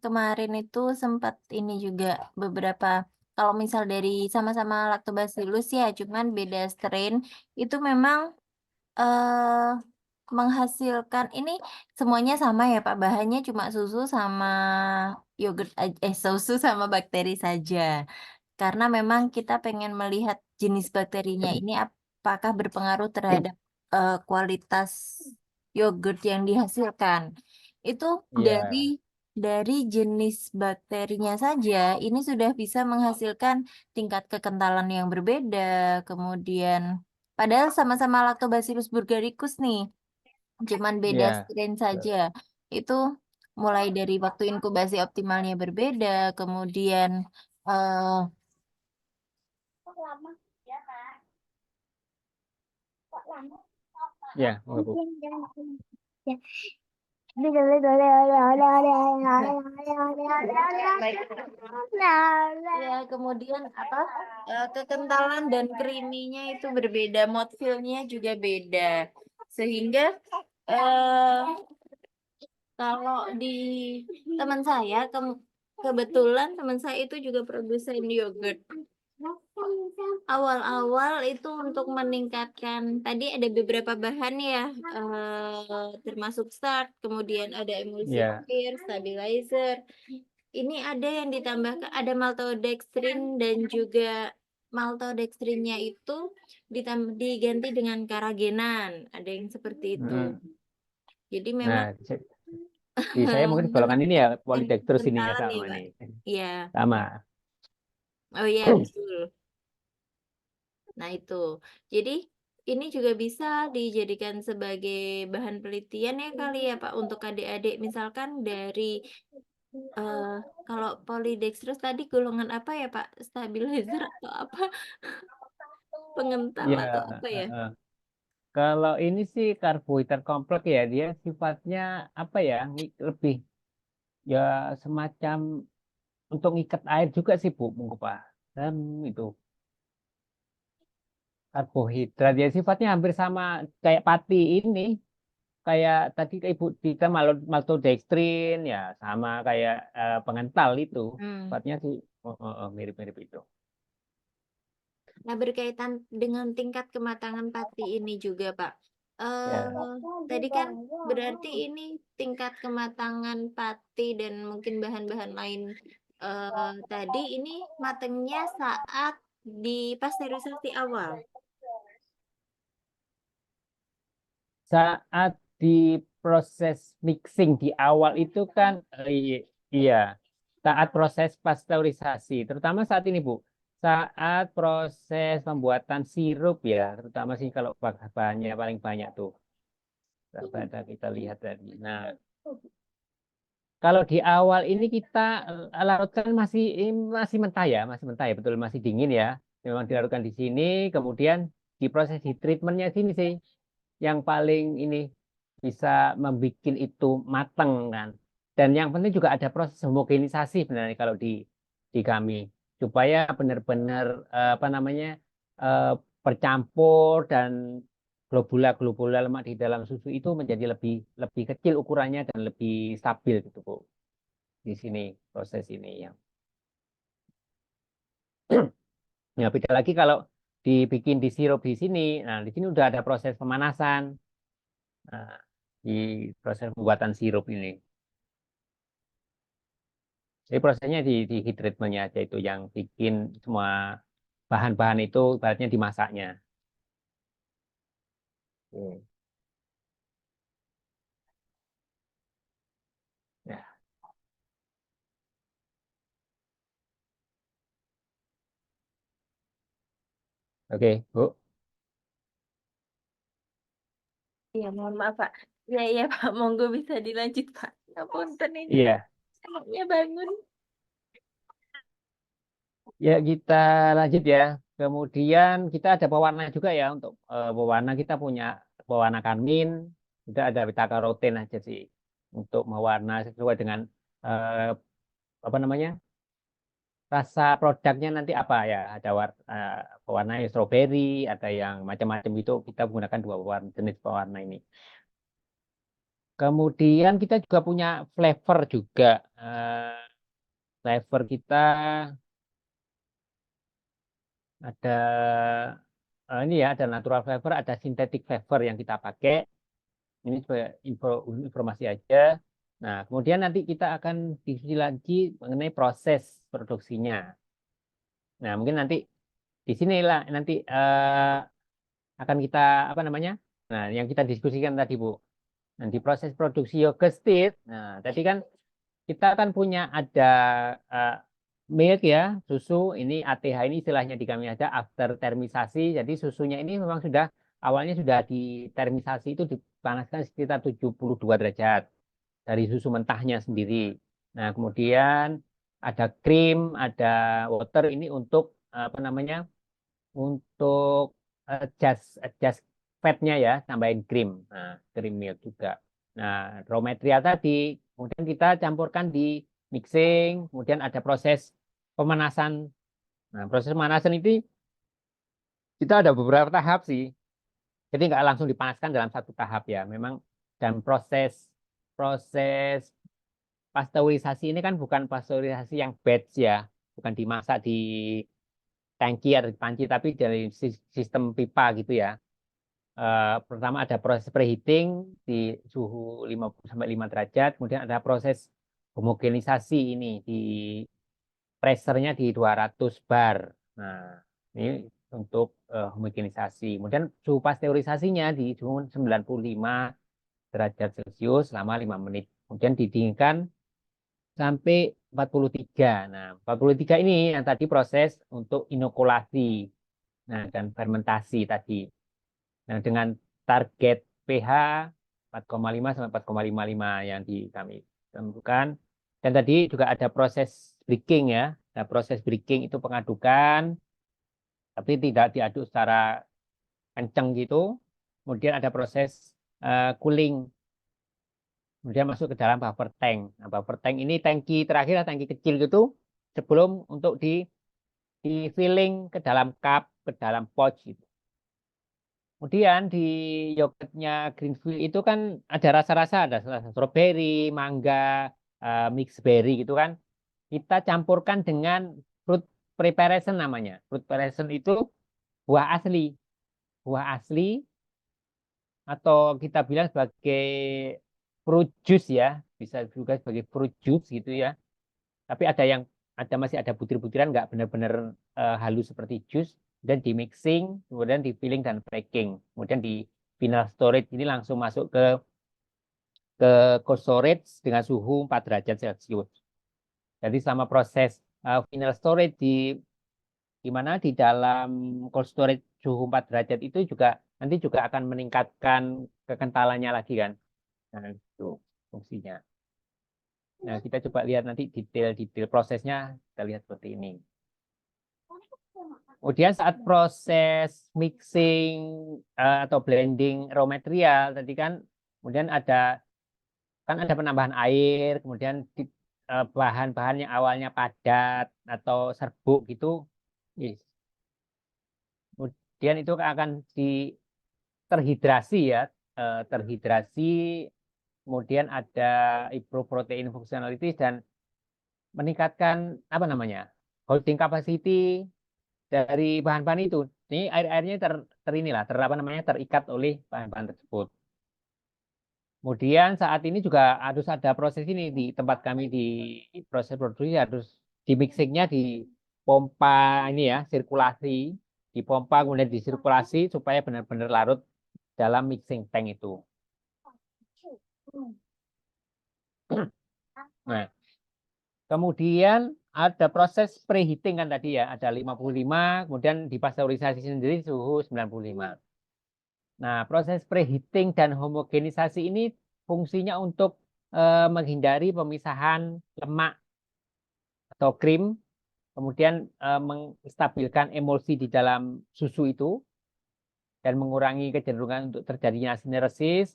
kemarin itu sempat ini juga beberapa, kalau misal dari sama-sama Lactobacillus ya, cuman beda strain, itu memang eh menghasilkan ini semuanya sama ya Pak, bahannya cuma susu sama yogurt, susu sama bakteri saja. Karena memang kita pengen melihat jenis bakterinya ini apakah berpengaruh terhadap kualitas yogurt yang dihasilkan. Itu dari Iya, dari jenis bakterinya saja ini sudah bisa menghasilkan tingkat kekentalan yang berbeda, kemudian padahal sama-sama Lactobacillus bulgaricus nih, cuman beda iya. strain saja. Itu mulai dari waktu inkubasi optimalnya berbeda, kemudian eh Ya, enggak, Bu. ya, kemudian apa? Kekentalan dan creamy-nya itu berbeda, mouthfeel-nya juga beda. Sehingga eh kalau di teman saya kebetulan teman saya itu juga produsen yogurt. Awal-awal itu untuk meningkatkan, tadi ada beberapa bahan ya, termasuk start, kemudian ada Iya, emulsifier, stabilizer. Ini ada yang ditambahkan, ada maltodextrin dan juga maltodextrinnya itu diganti dengan karagenan, ada yang seperti itu. mm. Jadi memang Nah, di saya mungkin golongan ini ya meningkatkan polidextrus ininya kekentalan ya sama Pak. nih. Iya, Sama. oh iya betul. Nah, itu. Jadi, ini juga bisa dijadikan sebagai bahan penelitian ya kali ya Pak untuk adik-adik misalkan dari eh kalau polydextrose tadi golongan apa ya Pak? Stabilizer atau apa? Pengental Ya, atau apa ya? kalau ini sih karbohidrat kompleks ya, dia sifatnya apa ya, lebih ya semacam untuk ngikat air juga sih Bu, Munggu Pak. Dan itu karbohidrat ya sifatnya hampir sama kayak pati ini, kayak tadi Ibu kita maltodextrin ya sama kayak pengental itu. Hmm. Sifatnya sih mirip-mirip itu. Nah, berkaitan dengan tingkat kematangan pati ini juga, Pak. Ya, Tadi kan berarti ini tingkat kematangan pati dan mungkin bahan-bahan lain tadi ini matangnya saat di pasteurisasi awal. saat di proses mixing di awal itu kan iya, saat proses pasteurisasi, terutama saat ini Bu, saat proses pembuatan sirup ya, terutama sih kalau bahannya paling banyak tuh, kita lihat tadi. Nah, kalau di awal ini kita larutkan masih mentah ya, masih mentah ya, betul masih dingin ya. Memang dilarutkan di sini, kemudian di proses di treatmentnya sini sih yang paling ini bisa membuat itu mateng kan. Dan yang penting juga ada proses homogenisasi sebenarnya kalau di kami supaya benar-benar apa namanya eh, bercampur dan globula-globula lemak di dalam susu itu menjadi lebih lebih kecil ukurannya dan lebih stabil gitu Bu. Di sini proses ini yang ya beda lagi kalau dibikin di sirup di sini. Nah, di sini udah ada proses pemanasan. Nah, di proses pembuatan sirup ini. Jadi prosesnya di heat treatmentnya aja itu yang bikin semua bahan-bahan itu ibaratnya dimasaknya. Hmm. Ya, Oke, Bu. Iya, mohon maaf Pak. Iya, iya Pak, monggo bisa dilanjut Pak. Ngapunten ini Iya, anaknya bangun. ya kita lanjut ya. Kemudian kita ada pewarna juga ya untuk pewarna kita punya pewarna karmin, kita ada beta karoten aja sih untuk mewarna sesuai dengan eh, apa namanya rasa produknya nanti apa ya. Ada pewarna yang strawberry, ada yang macam-macam itu kita menggunakan dua jenis pewarna ini. Kemudian kita juga punya flavor juga. Eh, Flavor kita ada ini ya, ada natural flavor, ada synthetic flavor yang kita pakai. Ini sebagai informasi aja. Nah, kemudian nanti kita akan diskusi lagi mengenai proses produksinya. Nah, mungkin nanti di sinilah nanti akan kita apa namanya? Nah, yang kita diskusikan tadi, Bu. Nanti proses produksi yogurt state. Nah, tadi kan kita kan punya ada eh, milk ya, susu. Ini ATH ini istilahnya di kami ada after termisasi. Jadi susunya ini memang sudah awalnya sudah ditermisasi itu dipanaskan sekitar 72 derajat dari susu mentahnya sendiri. Nah, kemudian ada krim, ada water ini untuk apa namanya? Untuk adjust fatnya ya, tambahin krim. Nah, krim milk juga. Nah, raw material tadi, kemudian kita campurkan di mixing, kemudian ada proses pemanasan. Nah, proses pemanasan itu kita ada beberapa tahap sih. Jadi nggak langsung dipanaskan dalam satu tahap ya. Memang dan proses proses pasteurisasi ini kan bukan pasteurisasi yang batch ya, bukan dimasak di tangki atau di panci, tapi dari sistem pipa gitu ya. Pertama ada proses preheating di suhu 50 sampai 5 derajat, kemudian ada proses homogenisasi ini di pressernya di 200 bar. Nah, ini untuk homogenisasi. Kemudian suhu pasteurisasinya di suhu 95 derajat Celcius selama 5 menit. Kemudian didinginkan sampai 43. Nah, 43 ini yang tadi proses untuk inokulasi. Nah, dan fermentasi tadi. Nah, dengan target pH 4,5 sampai 4,55 yang kami tentukan. Dan tadi juga ada proses breaking ya. Nah, proses breaking itu pengadukan, tapi tidak diaduk secara kencang gitu. Kemudian ada proses cooling, kemudian masuk ke dalam buffer tank. Nah, buffer tank ini tangki terakhir, tangki kecil gitu, sebelum untuk di filling ke dalam cup, ke dalam pouch gitu. Kemudian di yogurtnya Greenfield itu kan ada rasa-rasa, ada rasa strawberry, mangga, mixed berry gitu kan. Kita campurkan dengan fruit preparation namanya. Fruit preparation itu buah asli, buah asli atau kita bilang sebagai fruit juice ya, bisa juga sebagai fruit juice gitu ya. Tapi masih ada butir-butiran nggak benar-benar halus seperti jus dan di mixing kemudian di filling dan packing kemudian di final storage ini langsung masuk ke cold storage dengan suhu 4 derajat Celcius. Jadi selama proses final storage di mana di dalam cold storage suhu 4 derajat itu juga nanti juga akan meningkatkan kekentalannya lagi kan. Nah, itu fungsinya. Nah, kita coba lihat nanti detail-detail prosesnya, kita lihat seperti ini. Kemudian saat proses mixing atau blending raw material tadi kan, kemudian ada penambahan air, kemudian bahan-bahan yang awalnya padat atau serbuk gitu, yes. Kemudian itu akan terhidrasi ya, terhidrasi, kemudian ada improve protein functionality dan meningkatkan apa namanya holding capacity dari bahan-bahan itu. Ini air-airnya inilah, apa namanya, terikat oleh bahan-bahan tersebut. Kemudian saat ini juga harus ada proses ini di tempat kami di proses produksi harus di mixingnya di pompa ini ya, sirkulasi, dipompa kemudian disirkulasi supaya benar-benar larut dalam mixing tank itu. Nah, kemudian ada proses preheating kan tadi ya, ada 55, kemudian dipasteurisasi sendiri suhu 95. Nah, proses preheating dan homogenisasi ini fungsinya untuk menghindari pemisahan lemak atau krim, kemudian menstabilkan emulsi di dalam susu itu, dan mengurangi kecenderungan untuk terjadinya asineresis,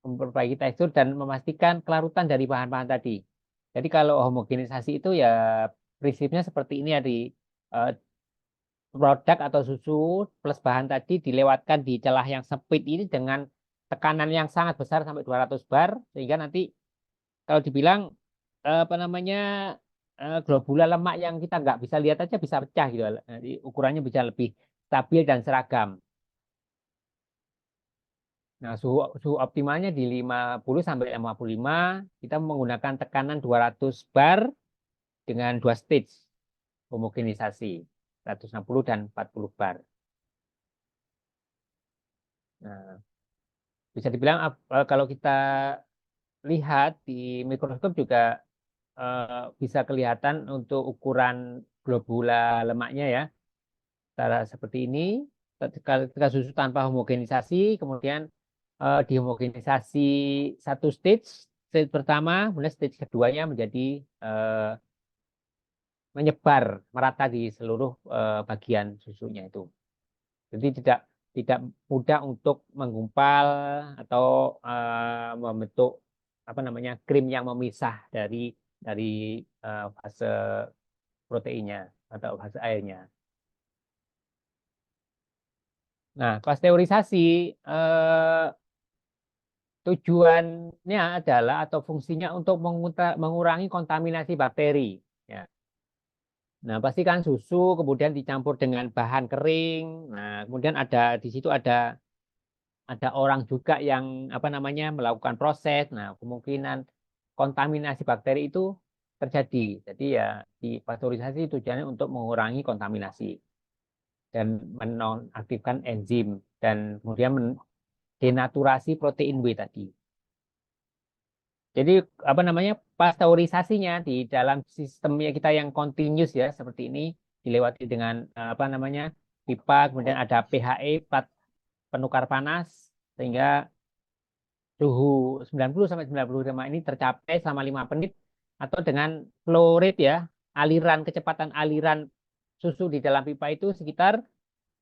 memperbaiki tekstur, dan memastikan kelarutan dari bahan-bahan tadi. Jadi kalau homogenisasi itu ya prinsipnya seperti ini ya, di eh, produk atau susu plus bahan tadi dilewatkan di celah yang sempit ini dengan tekanan yang sangat besar sampai 200 bar, sehingga nanti kalau dibilang apa namanya globula lemak yang kita nggak bisa lihat aja bisa pecah gitu. Jadi ukurannya bisa lebih stabil dan seragam. Nah, suhu suhu optimalnya di 50 sampai 55, kita menggunakan tekanan 200 bar dengan dua stage homogenisasi, 160 dan 40 bar. Nah, bisa dibilang kalau kita lihat di mikroskop juga bisa kelihatan untuk ukuran globula lemaknya ya. Cara seperti ini, ketika susu tanpa homogenisasi, kemudian dihomogenisasi satu stage, stage pertama, kemudian stage keduanya menjadi eh, menyebar merata di seluruh bagian susunya itu. Jadi tidak tidak mudah untuk menggumpal atau membentuk apa namanya krim yang memisah dari fase proteinnya atau fase airnya. Nah, pasteurisasi tujuannya adalah atau fungsinya untuk mengurangi kontaminasi bakteri. Ya. Nah, pastikan susu kemudian dicampur dengan bahan kering. Nah, kemudian di situ ada orang juga yang apa namanya melakukan proses. Nah, kemungkinan kontaminasi bakteri itu terjadi. Jadi ya di pasteurisasi tujuannya untuk mengurangi kontaminasi dan menonaktifkan enzim dan kemudian denaturasi protein W tadi. Jadi apa namanya pasteurisasinya di dalam sistemnya kita yang continuous ya seperti ini dilewati dengan apa namanya pipa, kemudian ada PHE plat penukar panas sehingga suhu 90 sampai 95 ini tercapai selama 5 menit, atau dengan flow rate ya, kecepatan aliran susu di dalam pipa itu sekitar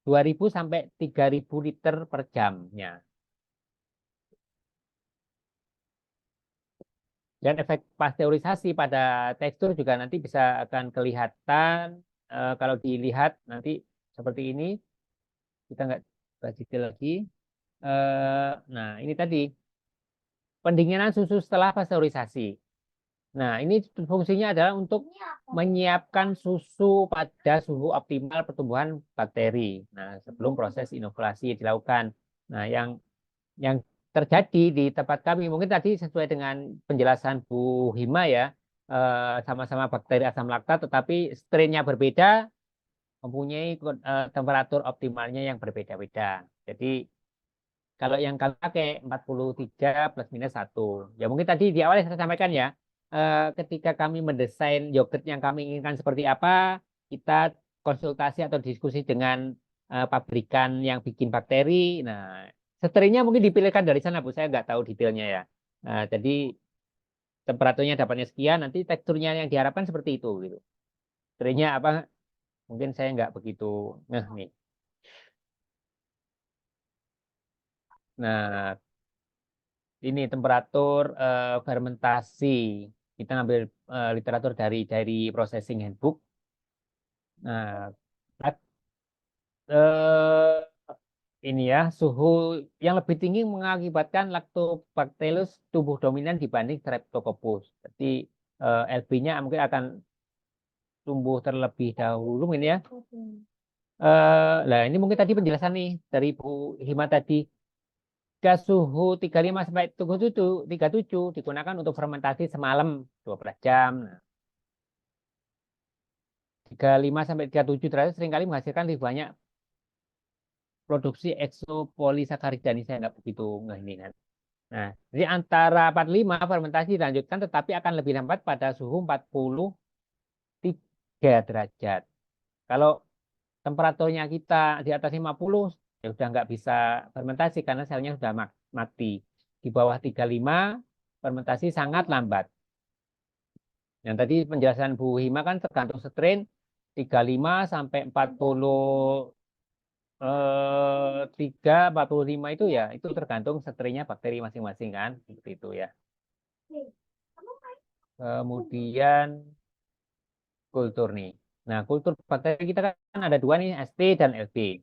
2000 sampai 3000 liter per jamnya. Dan efek pasteurisasi pada tekstur juga nanti bisa akan kelihatan kalau dilihat nanti seperti ini. Kita nggak bahas detail lagi. Nah, ini tadi pendinginan susu setelah pasteurisasi. Nah, ini fungsinya adalah untuk menyiapkan susu pada suhu optimal pertumbuhan bakteri. Nah, sebelum proses inokulasi dilakukan. Nah, yang terjadi di tempat kami mungkin tadi sesuai dengan penjelasan Bu Hima ya, sama-sama bakteri asam laktat tetapi strainnya berbeda, mempunyai temperatur optimalnya yang berbeda-beda. Jadi kalau yang kami pakai 43 plus minus 1. Ya mungkin tadi di awal saya sampaikan ya, ketika kami mendesain yogurt yang kami inginkan seperti apa, kita konsultasi atau diskusi dengan pabrikan yang bikin bakteri. Nah, strainnya mungkin dipilihkan dari sana, Bu. Saya nggak tahu detailnya ya. Jadi temperaturnya dapatnya sekian, nanti teksturnya yang diharapkan seperti itu gitu. Strainnya apa? Mungkin saya nggak begitu nih. Nah, ini temperatur fermentasi. Kita ngambil literatur dari Processing Handbook. Nah, eh, ini ya suhu yang lebih tinggi mengakibatkan Lactobacillus tumbuh dominan dibanding Streptococcus. Jadi LB-nya mungkin akan tumbuh terlebih dahulu ini ya. Nah, ini mungkin tadi penjelasan nih dari Bu Hima tadi. Jika suhu 35 sampai 37 digunakan untuk fermentasi semalam 12 jam. Nah, 35 sampai 37 derajat seringkali menghasilkan lebih banyak produksi eksopolisakarida. Ini saya nggak begitu nggak ini kan. Nah, jadi antara 45 fermentasi dilanjutkan tetapi akan lebih lambat pada suhu 40 derajat. Kalau temperaturnya kita di atas 50, ya udah nggak bisa fermentasi karena selnya sudah mati. Di bawah 35, fermentasi sangat lambat. Yang tadi penjelasan Bu Hima kan tergantung strain 35 sampai 45 itu ya, itu tergantung strainnya bakteri masing-masing kan, seperti itu ya. Kemudian kultur nih. Nah, kultur bakteri kita kan ada dua nih, ST dan LB.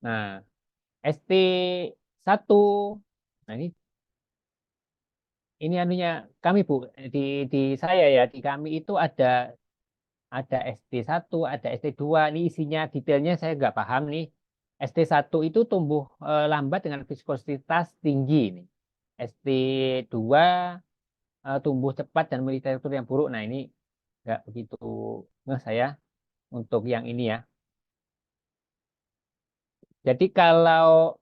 Nah, ST1, nah ini anunya kami Bu, di saya ya, di kami itu ada ST1, ada ST2. Ini isinya detailnya saya nggak paham nih. ST1 itu tumbuh lambat dengan viskositas tinggi nih. ST2 tumbuh cepat dan memiliki tekstur yang buruk. Nah, ini nggak begitu ngeh saya untuk yang ini ya. Jadi kalau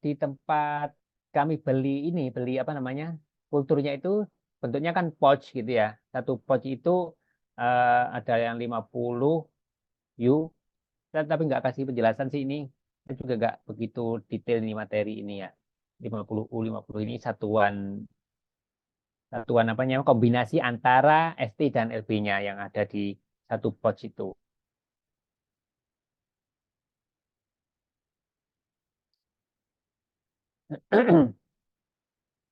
di tempat kami beli apa namanya, kulturnya itu bentuknya kan pouch gitu ya. Satu pouch itu ada yang 50 U, tapi nggak kasih penjelasan sih ini. Saya juga nggak begitu detail ini materi ini ya. 50 U, 50 ini satuan satuan apa namanya, kombinasi antara ST dan LB-nya yang ada di satu pouch itu.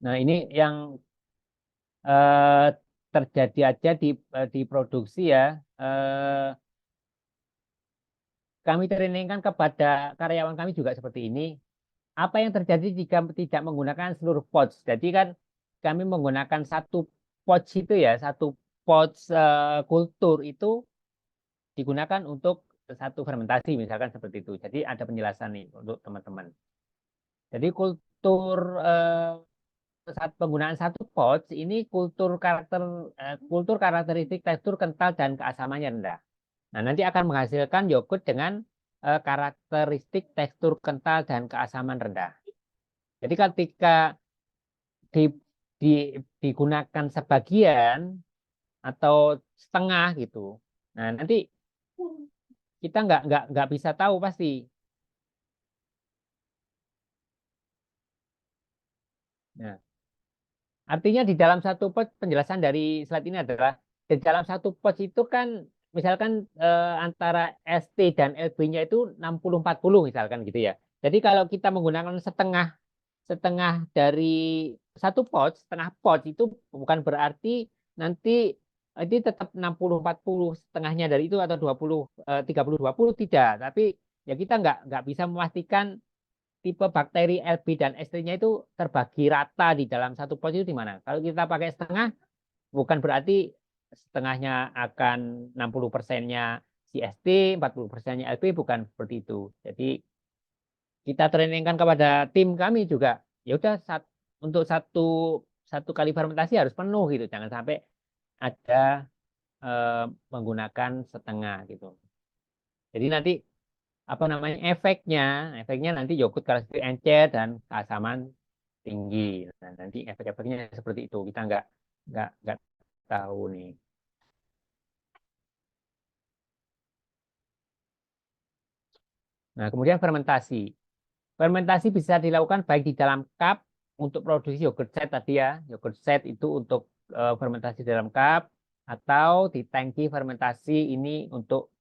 Nah, ini yang eh, terjadi aja di produksi ya. Eh, Kami trainingkan kepada karyawan kami juga seperti ini. Apa yang terjadi jika tidak menggunakan seluruh pouch? Jadi kan kami menggunakan satu pouch itu ya, satu pouch kultur itu digunakan untuk satu fermentasi misalkan seperti itu. Jadi ada penjelasan nih untuk teman-teman. Jadi kultur saat penggunaan satu pouch ini kultur karakteristik tekstur kental dan keasamannya rendah. Nah, nanti akan menghasilkan yogurt dengan karakteristik tekstur kental dan keasaman rendah. Jadi ketika di, digunakan sebagian atau setengah gitu, nah nanti kita nggak bisa tahu pasti. Nah, artinya di dalam satu pot, penjelasan dari slide ini adalah di dalam satu pot itu kan misalkan antara ST dan LB-nya itu 60-40 misalkan gitu ya. Jadi kalau kita menggunakan setengah setengah dari satu pot, setengah pot itu bukan berarti nanti ini tetap 60-40 setengahnya dari itu atau 30-20 tidak. Tapi ya kita nggak bisa memastikan tipe bakteri LB dan ST-nya itu terbagi rata di dalam satu pot itu di mana. Kalau kita pakai setengah, bukan berarti setengahnya akan 60%-nya si ST, 40%-nya LB, bukan seperti itu. Jadi kita trainingkan kepada tim kami juga, ya udah untuk satu satu kali fermentasi harus penuh gitu, jangan sampai ada eh, menggunakan setengah gitu. Jadi nanti apa namanya efeknya nanti yogurt karakteristik encer dan keasaman tinggi. Nah, nanti efek-efeknya seperti itu kita nggak tahu nih. Nah, kemudian fermentasi. Fermentasi bisa dilakukan baik di dalam cup untuk produksi yogurt set tadi ya. Yogurt set itu untuk fermentasi dalam cup atau di tangki fermentasi ini untuk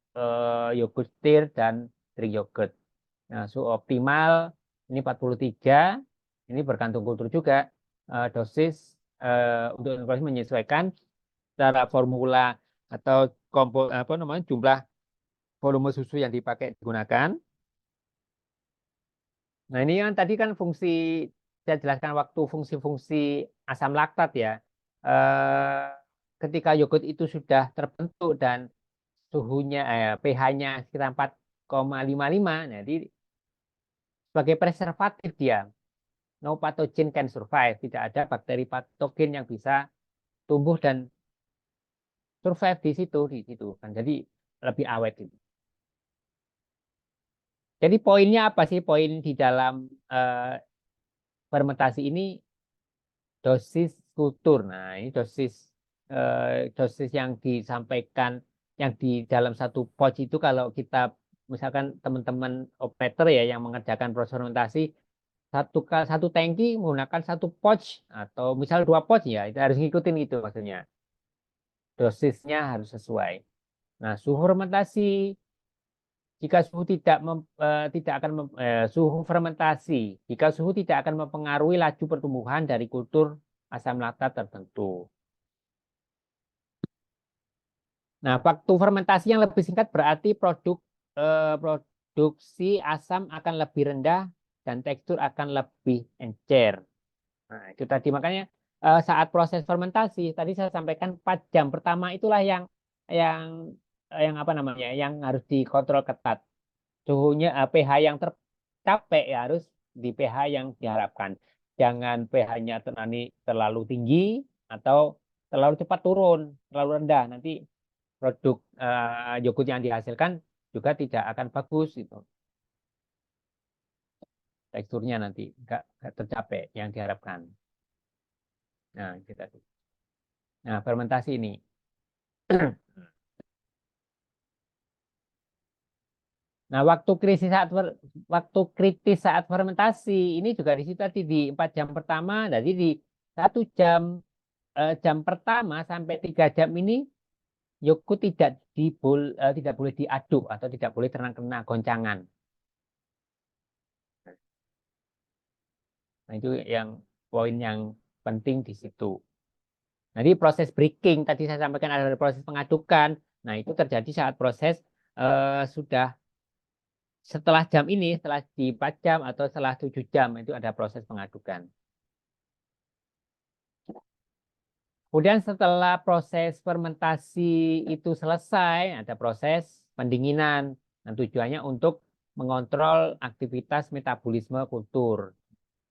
yogurt stir dan drink yogurt. Nah, suhu optimal ini 43. Ini bergantung kultur juga. Dosis untuk menyesuaikan secara formula atau apa namanya jumlah volume susu yang dipakai digunakan. Nah, ini kan tadi kan saya jelaskan waktu fungsi-fungsi asam laktat ya. Eh, Ketika yogurt itu sudah terbentuk dan suhunya, pH-nya sekitar 4,55, nah, jadi sebagai preservatif dia, no pathogen can survive, tidak ada bakteri patogen yang bisa tumbuh dan survive di situ kan. Jadi lebih awet itu. Jadi poinnya apa sih poin di dalam eh, fermentasi ini? Dosis kultur. Nah, ini dosis yang disampaikan, yang di dalam satu pouch itu kalau kita misalkan teman-teman operator ya yang mengerjakan proses fermentasi satu tangki menggunakan satu pouch atau misal 2 pouch ya itu harus ngikutin itu maksudnya dosisnya harus sesuai. Nah suhu fermentasi jika suhu tidak akan suhu fermentasi jika suhu tidak akan mempengaruhi laju pertumbuhan dari kultur asam laktat tertentu. Nah, waktu fermentasi yang lebih singkat berarti produksi asam akan lebih rendah dan tekstur akan lebih encer. Nah, itu tadi makanya saat proses fermentasi tadi saya sampaikan 4 jam pertama itulah yang yang apa namanya? Yang harus dikontrol ketat. Suhunya pH yang tercapai ya harus di pH yang diharapkan. Jangan pH-nya terlalu tinggi atau terlalu cepat turun, terlalu rendah. Nanti produk yogurt yang dihasilkan juga tidak akan bagus itu teksturnya nanti nggak tercapai yang diharapkan. Nah, kita nah fermentasi ini. Nah, waktu kritis saat fermentasi ini juga di situ tadi di 4 jam pertama, jadi di 1 jam jam pertama sampai 3 jam ini yogurt tidak boleh diaduk atau tidak boleh terkena goncangan. Nah, itu yang poin yang penting di situ. Jadi proses breaking tadi saya sampaikan ada proses pengadukan. Nah, itu terjadi saat proses sudah setelah jam ini, setelah di 4 jam atau setelah 7 jam itu ada proses pengadukan. Kemudian setelah proses fermentasi itu selesai, ada proses pendinginan. Nah, tujuannya untuk mengontrol aktivitas metabolisme kultur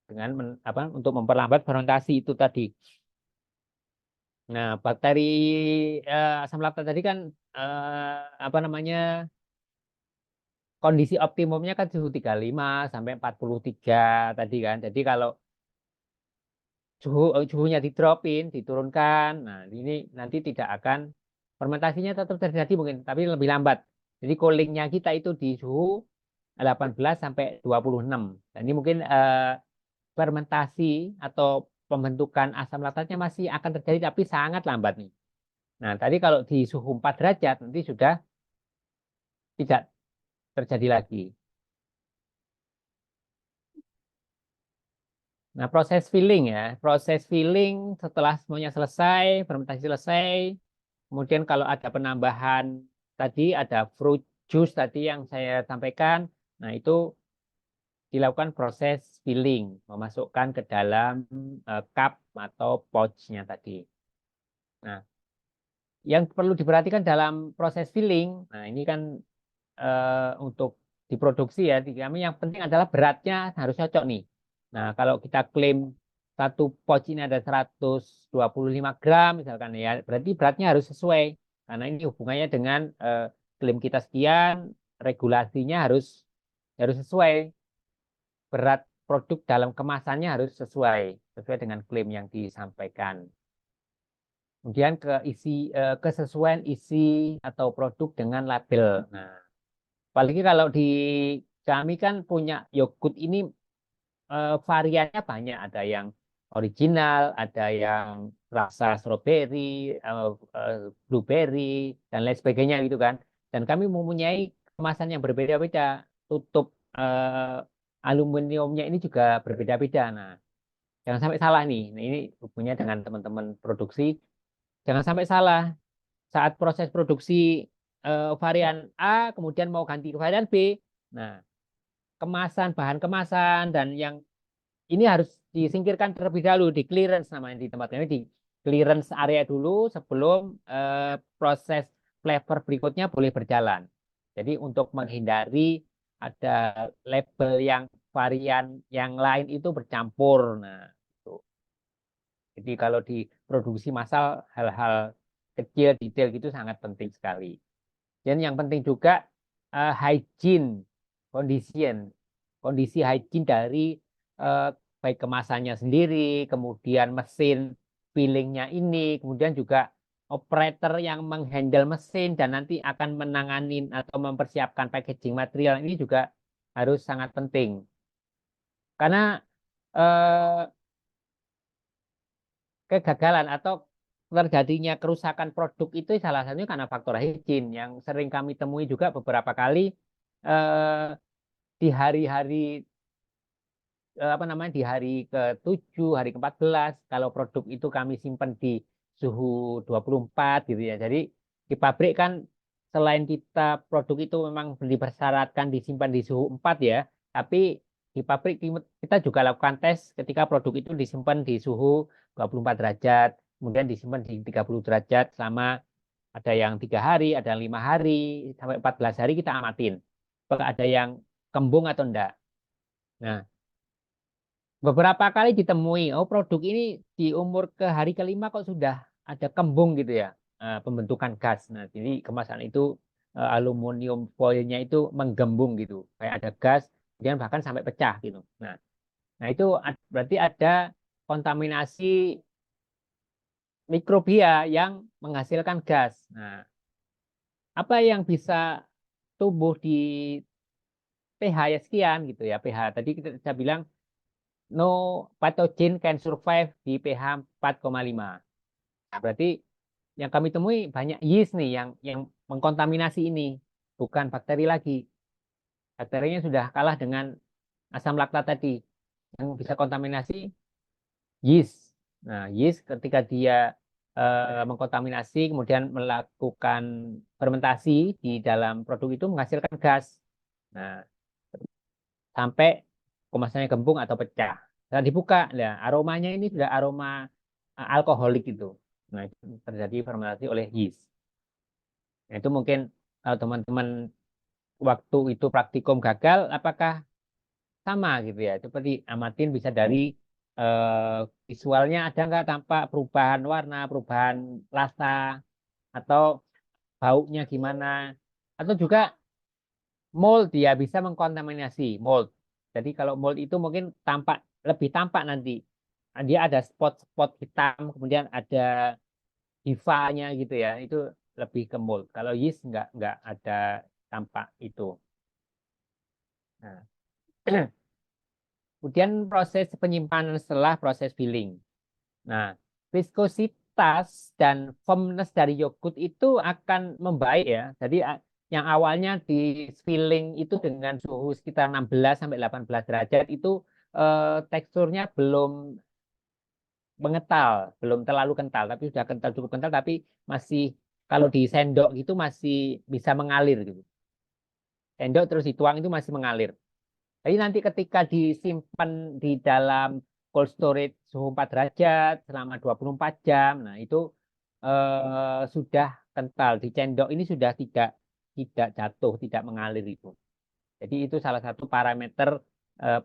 dengan untuk memperlambat fermentasi itu tadi. Nah, bakteri asam laktat tadi kan apa namanya kondisi optimumnya kan suhu 35 sampai 43 tadi kan. Jadi kalau suhunya didropin, diturunkan, nah ini nanti tidak akan fermentasinya tetap terjadi mungkin, tapi lebih lambat. Jadi coolingnya kita itu di suhu 18 sampai 26. Dan ini mungkin fermentasi atau pembentukan asam laktatnya masih akan terjadi tapi sangat lambat nih. Nah, tadi kalau di suhu 4 derajat nanti sudah tidak terjadi lagi. Nah, proses filling ya. Proses filling setelah semuanya selesai, fermentasi selesai. Kemudian kalau ada penambahan tadi, ada fruit juice tadi yang saya sampaikan. Nah, itu dilakukan proses filling, memasukkan ke dalam cup atau pouch-nya tadi. Nah, yang perlu diperhatikan dalam proses filling, nah ini kan untuk diproduksi ya, di kami yang penting adalah beratnya harus cocok nih. Nah, kalau kita klaim satu pouch ini ada 125 gram misalkan ya, berarti beratnya harus sesuai. Karena ini hubungannya dengan klaim kita sekian, regulasinya harus sesuai. Berat produk dalam kemasannya harus sesuai dengan klaim yang disampaikan. Kemudian kesesuaian isi atau produk dengan label. Nah, apalagi kalau di kami kan punya yogurt ini variannya banyak. Ada yang original, ada yang rasa stroberi, blueberry, dan lain sebagainya gitu kan. Dan kami mempunyai kemasan yang berbeda-beda. Tutup aluminiumnya ini juga berbeda-beda. Nah, jangan sampai salah nih. Nah, ini hubungannya dengan teman-teman produksi. Jangan sampai salah saat proses produksi varian A, kemudian mau ganti ke varian B. Nah, bahan kemasan, dan yang ini harus disingkirkan terlebih dahulu, di clearance namanya di tempat ini, di clearance area dulu sebelum proses flavor berikutnya boleh berjalan. Jadi untuk menghindari ada label yang varian yang lain itu bercampur. Nah, itu. Jadi kalau di produksi massal hal-hal kecil detail gitu sangat penting sekali. Dan yang penting juga hygiene, condition, kondisi hygiene dari eh, baik kemasannya sendiri, kemudian mesin fillingnya ini, kemudian juga operator yang menghandle mesin dan nanti akan menanganin atau mempersiapkan packaging material ini juga harus sangat penting. Karena eh, kegagalan atau terjadinya kerusakan produk itu salah satunya karena faktor hygiene yang sering kami temui juga beberapa kali eh, di hari-hari apa namanya di hari ke-7, hari ke-14 kalau produk itu kami simpan di suhu 24 gitu ya. Jadi di pabrik kan selain kita produk itu memang dipersyaratkan disimpan di suhu 4 ya, tapi di pabrik kita juga lakukan tes ketika produk itu disimpan di suhu 24 derajat, kemudian disimpan di 30 derajat selama ada yang 3 hari, ada yang 5 hari, sampai 14 hari kita amatin. Apakah ada yang kembung atau enggak. Nah, beberapa kali ditemui, oh produk ini di umur ke hari kelima kok sudah ada kembung gitu ya, pembentukan gas. Nah, jadi kemasan itu aluminium foilnya itu menggembung gitu, kayak ada gas, kemudian bahkan sampai pecah gitu. Nah itu berarti ada kontaminasi mikrobia yang menghasilkan gas. Nah, apa yang bisa tumbuh di pH ya sekian gitu ya, pH. Tadi saya bilang no pathogen can survive di pH 4,5. Nah, berarti yang kami temui banyak yeast nih yang mengkontaminasi ini, bukan bakteri lagi. Bakterinya sudah kalah dengan asam laktat tadi. Yang bisa kontaminasi yeast. Nah, yeast ketika dia mengkontaminasi kemudian melakukan fermentasi di dalam produk itu menghasilkan gas. Nah, sampai kemasannya gembung atau pecah. Dan dibuka, nah, aromanya ini sudah aroma alkoholik itu. Nah, itu terjadi fermentasi oleh yeast. Nah, itu mungkin kalau teman-teman waktu itu praktikum gagal, apakah sama gitu ya? Seperti amatin bisa dari visualnya ada nggak tampak perubahan warna, perubahan rasa, atau baunya gimana? Atau juga mold dia bisa mengkontaminasi mold. Jadi kalau mold itu mungkin lebih tampak nanti. Dia ada spot-spot hitam, kemudian ada hifanya gitu ya. Itu lebih ke mold. Kalau yeast nggak ada tampak itu. Nah, kemudian proses penyimpanan setelah proses filling. Nah, viskositas dan firmness dari yogurt itu akan membaik ya. Jadi yang awalnya di filling itu dengan suhu sekitar 16 sampai 18 derajat itu teksturnya belum mengental, belum terlalu kental, tapi sudah kental cukup kental tapi masih kalau di sendok gitu masih bisa mengalir gitu. Sendok terus dituang itu masih mengalir. Jadi nanti ketika disimpan di dalam cold storage suhu 4 derajat selama 24 jam, nah itu sudah kental. Di cendok ini sudah tidak jatuh, tidak mengalir itu. Jadi itu salah satu parameter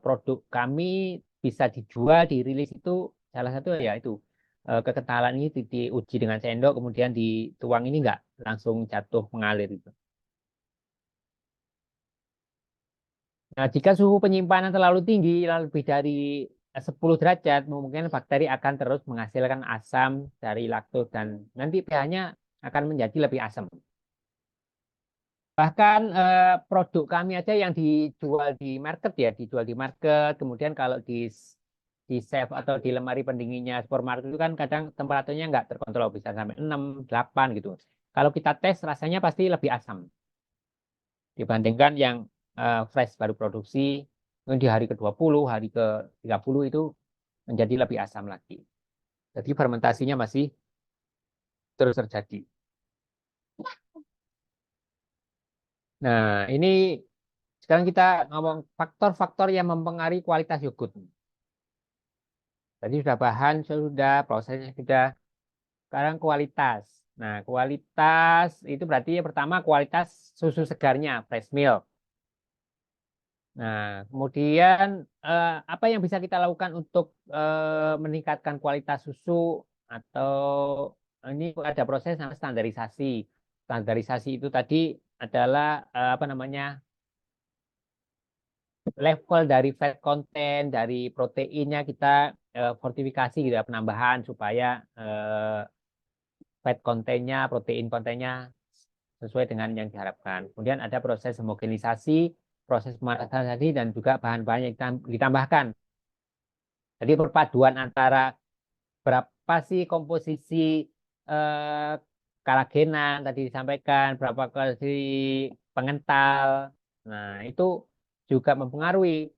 produk kami bisa dijual, dirilis itu salah satu ya itu kekentalan ini diuji dengan sendok, kemudian dituang ini enggak langsung jatuh mengalir itu. Nah, jika suhu penyimpanan terlalu tinggi, lebih dari 10 derajat, mungkin bakteri akan terus menghasilkan asam dari laktos dan nanti pH-nya akan menjadi lebih asam. Bahkan produk kami aja yang dijual di market ya, dijual di market, kemudian kalau di shelf atau di lemari pendinginnya supermarket itu kan kadang temperaturnya nggak terkontrol, bisa sampai 6, 8 gitu. Kalau kita tes rasanya pasti lebih asam dibandingkan yang fresh baru produksi di hari ke-20, hari ke-30 itu menjadi lebih asam lagi. Jadi fermentasinya masih terus terjadi. Nah, ini sekarang kita ngomong faktor-faktor yang mempengaruhi kualitas yogurt. Tadi sudah bahan, sudah prosesnya sudah. Sekarang kualitas. Nah, kualitas itu berarti yang pertama kualitas susu segarnya, fresh milk. Nah, kemudian apa yang bisa kita lakukan untuk meningkatkan kualitas susu atau ini ada proses namanya standarisasi. Standarisasi itu tadi adalah apa namanya level dari fat content, dari proteinnya kita fortifikasi gitu ya, penambahan supaya fat kontennya, protein kontennya sesuai dengan yang diharapkan. Kemudian ada proses homogenisasi, proses pemanasan tadi, dan juga bahan-bahan yang ditambahkan. Jadi perpaduan antara berapa sih komposisi eh, kolagenan tadi disampaikan, berapa kali pengental. Nah, itu juga mempengaruhi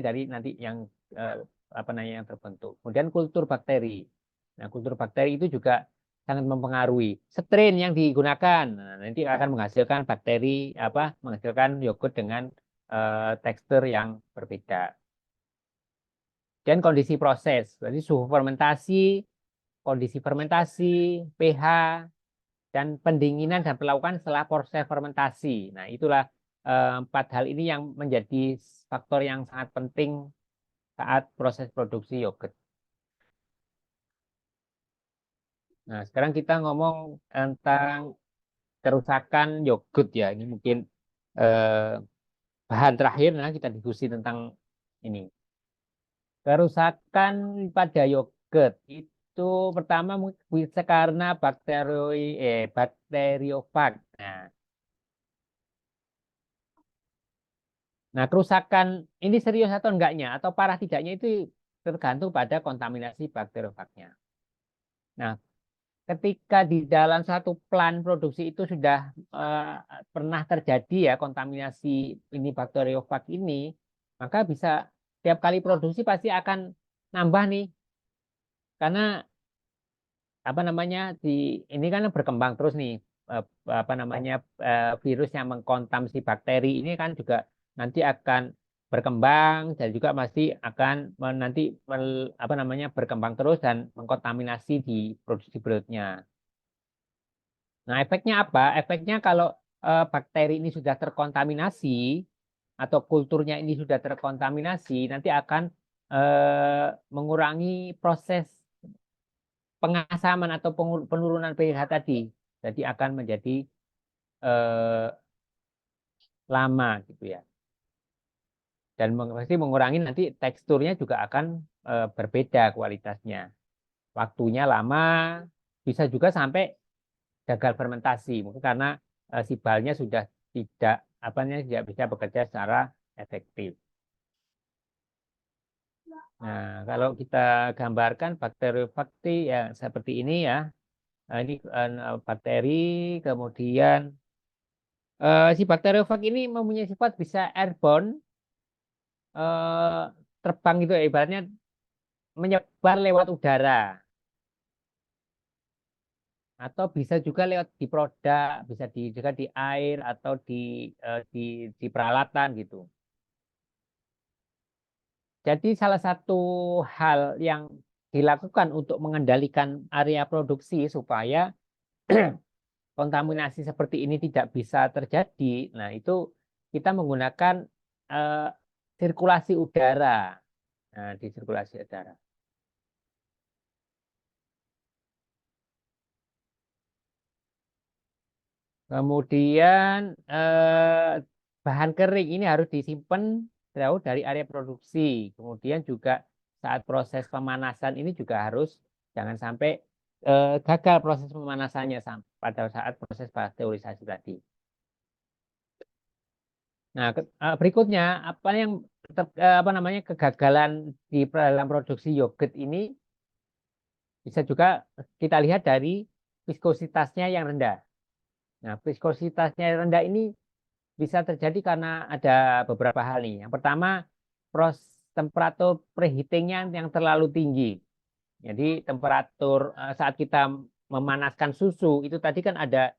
dari nanti yang eh, apa namanya yang terbentuk. Kemudian kultur bakteri. Nah, kultur bakteri itu juga sangat mempengaruhi strain yang digunakan. Nah, nanti akan menghasilkan menghasilkan yogurt dengan tekstur yang berbeda. Dan kondisi proses, berarti suhu fermentasi, kondisi fermentasi, pH, dan pendinginan dan perlakuan setelah proses fermentasi. Nah, itulah empat hal ini yang menjadi faktor yang sangat penting saat proses produksi yogurt. Nah, sekarang kita ngomong tentang kerusakan yogurt ya. Ini mungkin eh, bahan terakhir, nah kita diskusi tentang ini. Kerusakan pada yogurt itu pertama bisa karena bakteriofag. Nah, kerusakan ini serius atau enggaknya atau parah tidaknya itu tergantung pada kontaminasi bakteriofagnya. Nah, ketika di dalam satu plan produksi itu sudah pernah terjadi ya kontaminasi ini bakteriofag ini, maka bisa tiap kali produksi pasti akan nambah nih karena apa namanya ini kan berkembang terus nih eh, apa namanya virus yang mengkontam si bakteri ini kan juga nanti akan berkembang dan juga masih akan apa namanya berkembang terus dan mengkontaminasi di produksi berikutnya. Nah, efeknya apa? Efeknya kalau bakteri ini sudah terkontaminasi atau kulturnya ini sudah terkontaminasi, nanti akan mengurangi proses pengasaman atau penurunan pH tadi. Jadi akan menjadi eh, lama gitu ya. Dan pasti mengurangi nanti teksturnya juga akan berbeda kualitasnya. Waktunya lama, bisa juga sampai gagal fermentasi. Mungkin karena si balnya sudah tidak tidak bisa bekerja secara efektif. Nah, kalau kita gambarkan bakteriofag ya seperti ini ya. Nah, ini bakteri, kemudian si bakteriofag ini mempunyai sifat bisa airborne, eh, terbang gitu ya, ibaratnya menyebar lewat udara, atau bisa juga lewat di produk, bisa juga di air atau di peralatan gitu. Jadi salah satu hal yang dilakukan untuk mengendalikan area produksi supaya kontaminasi seperti ini tidak bisa terjadi. Nah, itu kita menggunakan eh, sirkulasi udara. Nah, di sirkulasi udara. Kemudian bahan kering ini harus disimpan jauh dari area produksi. Kemudian juga saat proses pemanasan ini juga harus jangan sampai gagal proses pemanasannya pada saat proses pasteurisasi tadi. Nah, berikutnya apa namanya kegagalan di dalam produksi yogurt ini bisa juga kita lihat dari viskositasnya yang rendah. Nah, viskositasnya yang rendah ini bisa terjadi karena ada beberapa hal nih. Yang pertama, temperatur preheatingnya yang terlalu tinggi. Jadi temperatur saat kita memanaskan susu itu tadi kan ada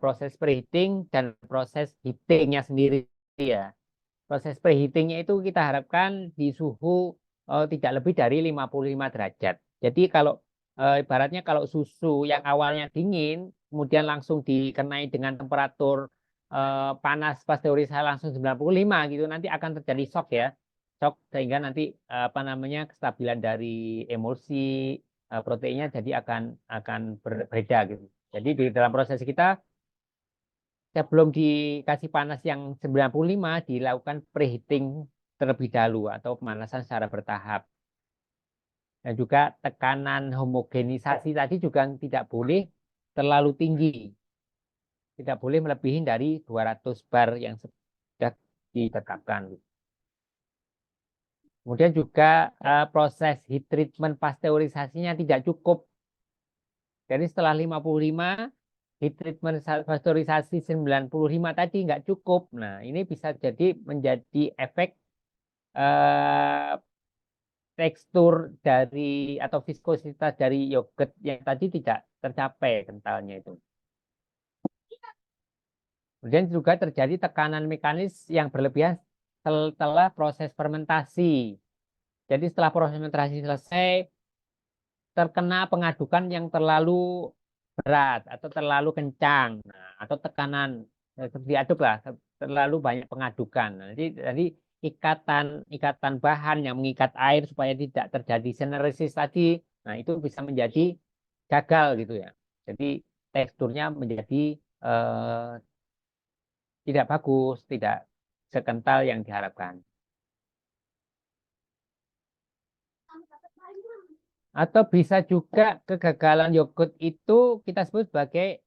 proses preheating dan proses heatingnya sendiri ya. Proses preheatingnya itu kita harapkan di suhu tidak lebih dari 55 derajat. Jadi kalau ibaratnya kalau susu yang awalnya dingin, kemudian langsung dikenai dengan temperatur panas pasteurisasi langsung 95 gitu, nanti akan terjadi shock ya. Shock sehingga nanti apa namanya kestabilan dari emulsi proteinnya jadi akan berbeda gitu. Jadi di dalam proses kita sebelum dikasih panas yang 95 dilakukan preheating terlebih dahulu atau pemanasan secara bertahap. Dan juga tekanan homogenisasi tadi juga tidak boleh terlalu tinggi. Tidak boleh melebihi dari 200 bar yang sudah ditetapkan. Kemudian juga proses heat treatment pasteurisasinya tidak cukup. Jadi setelah 55, heat treatment pasteurisasi 95 tadi nggak cukup. Nah, ini bisa jadi menjadi efek eh, tekstur dari atau viskositas dari yogurt yang tadi tidak tercapai kentalnya itu. Kemudian juga terjadi tekanan mekanis yang berlebihan setelah proses fermentasi. Jadi setelah proses fermentasi selesai, terkena pengadukan yang terlalu berat atau terlalu kencang, nah, atau tekanan seperti aduk lah, terlalu banyak pengadukan. Nah, jadi ikatan ikatan bahan yang mengikat air supaya tidak terjadi sineresis tadi, nah itu bisa menjadi gagal gitu ya. Jadi teksturnya menjadi eh, tidak bagus, tidak sekental yang diharapkan. Atau bisa juga kegagalan yogurt itu kita sebut sebagai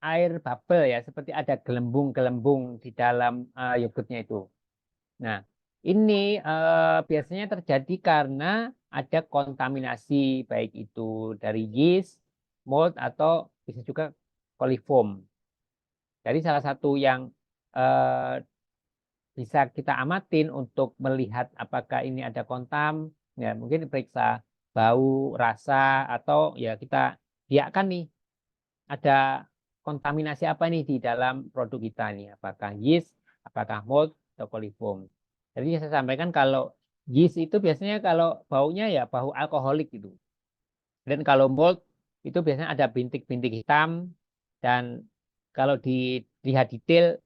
air bubble ya, seperti ada gelembung-gelembung di dalam yogurtnya itu. Nah, ini biasanya terjadi karena ada kontaminasi baik itu dari yeast, mold atau bisa juga coliform. Jadi salah satu yang eh, bisa kita amatin untuk melihat apakah ini ada kontam, ya mungkin periksa bau, rasa, atau ya kita biarkan nih ada kontaminasi apa nih di dalam produk kita nih, apakah yeast, apakah mold, atau coliform. Jadi saya sampaikan kalau yeast itu biasanya kalau baunya ya bau alkoholik gitu. Dan kalau mold itu biasanya ada bintik-bintik hitam dan kalau dilihat detail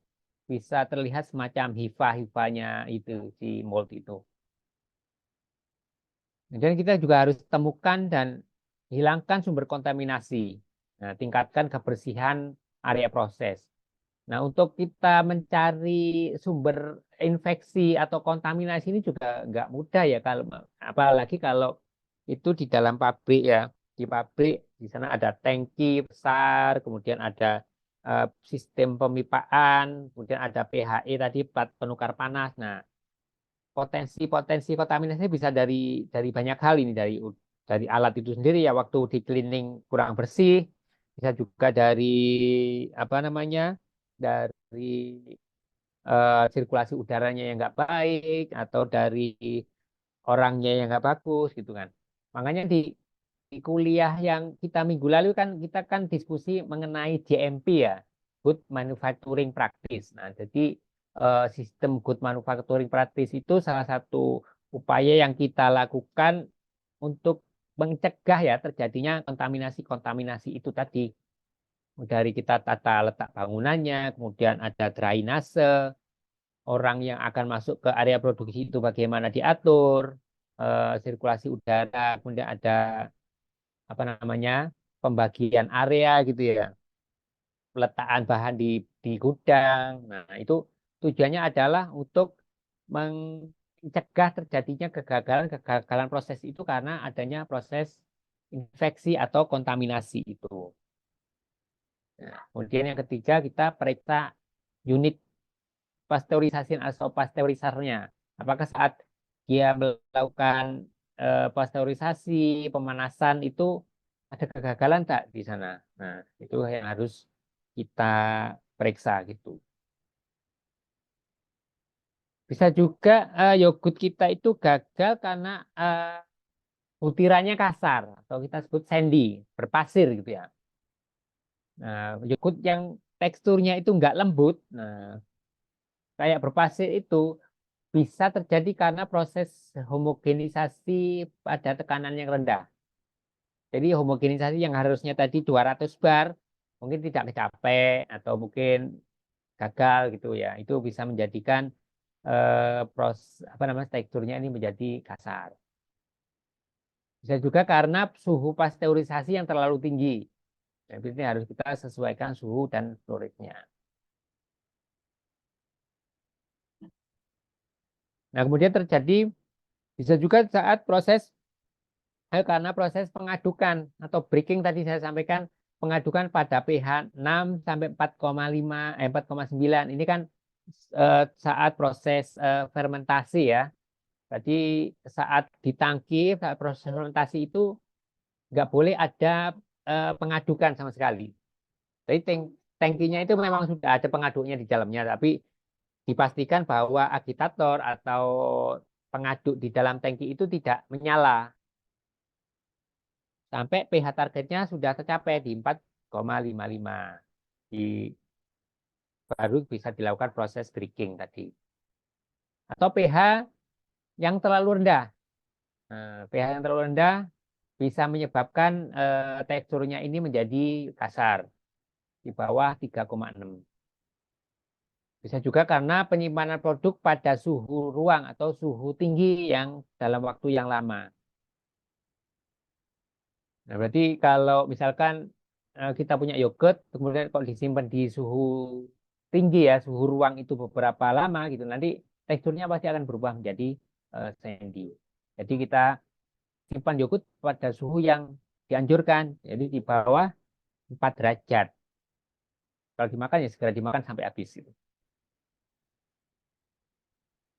bisa terlihat semacam hifa-hifanya itu si mold itu. Dan kita juga harus temukan dan hilangkan sumber kontaminasi. Nah, tingkatkan kebersihan area proses. Nah, untuk kita mencari sumber infeksi atau kontaminasi ini juga nggak mudah ya kalau apalagi kalau itu di dalam pabrik ya. Di pabrik di sana ada tangki besar, kemudian ada sistem pemipaan, kemudian ada PHE tadi plat penukar panas. Nah, potensi kontaminasinya bisa dari banyak hal ini dari alat itu sendiri ya waktu di cleaning kurang bersih, bisa juga dari apa namanya dari sirkulasi udaranya yang nggak baik atau dari orangnya yang nggak bagus gitu kan. Makanya di kuliah yang kita minggu lalu kan kita kan diskusi mengenai GMP ya, Good Manufacturing Practice. Nah, jadi sistem Good Manufacturing Practice itu salah satu upaya yang kita lakukan untuk mencegah ya terjadinya kontaminasi-kontaminasi itu tadi. Dari kita tata letak bangunannya, kemudian ada drainase, orang yang akan masuk ke area produksi itu bagaimana diatur, sirkulasi udara, kemudian ada apa namanya pembagian area gitu ya, peletakan bahan di gudang. Nah, itu tujuannya adalah untuk mencegah terjadinya kegagalan proses itu karena adanya proses infeksi atau kontaminasi itu. Nah, kemudian yang ketiga kita periksa unit pasteurisasi atau pasteurisarnya. Apakah saat dia melakukan pasteurisasi, pemanasan itu ada kegagalan tak di sana? Nah, itu yang harus kita periksa gitu. Bisa juga yogurt kita itu gagal karena butirannya kasar atau kita sebut sandy, berpasir gitu ya. Nah, yogurt yang teksturnya itu nggak lembut, nah kayak berpasir itu bisa terjadi karena proses homogenisasi pada tekanan yang rendah. Jadi homogenisasi yang harusnya tadi 200 bar mungkin tidak tercapai atau mungkin gagal gitu ya. Itu bisa menjadikan apa namanya teksturnya ini menjadi kasar. Bisa juga karena suhu pasteurisasi yang terlalu tinggi. Jadi ini harus kita sesuaikan suhu dan flow rate-nya. Nah, kemudian terjadi bisa juga saat proses Karena proses pengadukan atau breaking tadi saya sampaikan pengadukan pada pH 6 sampai 4,5 4,9 ini kan saat proses fermentasi ya. Jadi saat di tangki saat proses fermentasi itu nggak boleh ada pengadukan sama sekali. Jadi tangkinya itu memang sudah ada pengaduknya di dalamnya, tapi dipastikan bahwa agitator atau pengaduk di dalam tangki itu tidak menyala sampai pH targetnya sudah tercapai di 4,55. Di, baru bisa dilakukan proses breaking tadi. Atau pH yang terlalu rendah. Nah, pH yang terlalu rendah bisa menyebabkan teksturnya ini menjadi kasar di bawah 3,6. Bisa juga karena penyimpanan produk pada suhu ruang atau suhu tinggi yang dalam waktu yang lama. Nah, berarti kalau misalkan kita punya yogurt, kemudian kalau disimpan di suhu tinggi ya, suhu ruang itu beberapa lama gitu, nanti teksturnya pasti akan berubah menjadi sandy. Jadi kita simpan yogurt pada suhu yang dianjurkan, jadi di bawah 4 derajat. Kalau dimakan ya segera dimakan sampai habis. Gitu.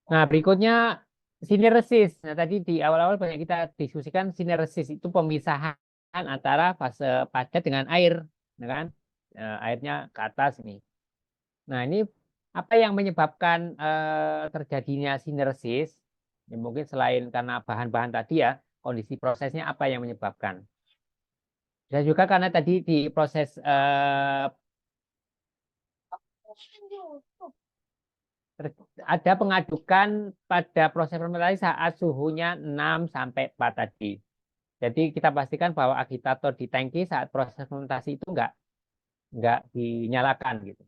Nah, berikutnya sineresis. Nah, tadi di awal-awal banyak kita diskusikan sineresis itu pemisahan antara fase padat dengan air, ya kan? Airnya ke atas nih. Nah, ini apa yang menyebabkan terjadinya sineresis? Ya, mungkin selain karena bahan-bahan tadi ya, kondisi prosesnya apa yang menyebabkan? Bisa juga karena tadi di proses ada pengadukan pada proses fermentasi saat suhunya 6 sampai 4 tadi. Jadi kita pastikan bahwa agitator di tangki saat proses fermentasi itu enggak dinyalakan gitu.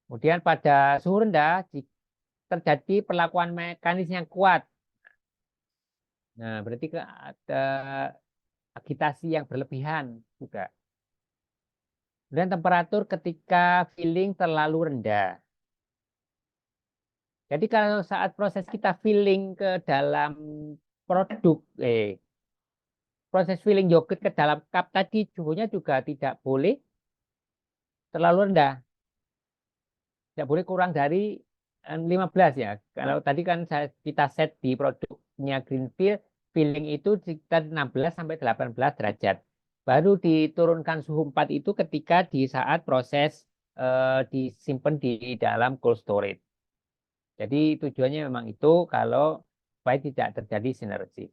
Kemudian pada suhu rendah terjadi perlakuan mekanis yang kuat. Nah, berarti ada agitasi yang berlebihan juga. Dan temperatur ketika filling terlalu rendah. Jadi kalau saat proses kita filling ke dalam produk, proses filling yogurt ke dalam cup tadi suhunya juga tidak boleh terlalu rendah. Tidak boleh kurang dari 15 ya. Kalau tadi kan kita set di produknya Greenfield, filling itu sekitar 16 sampai 18 derajat. Baru diturunkan suhu 4 itu ketika di saat proses disimpan di dalam cold storage. Jadi tujuannya memang itu kalau supaya tidak terjadi sinergi.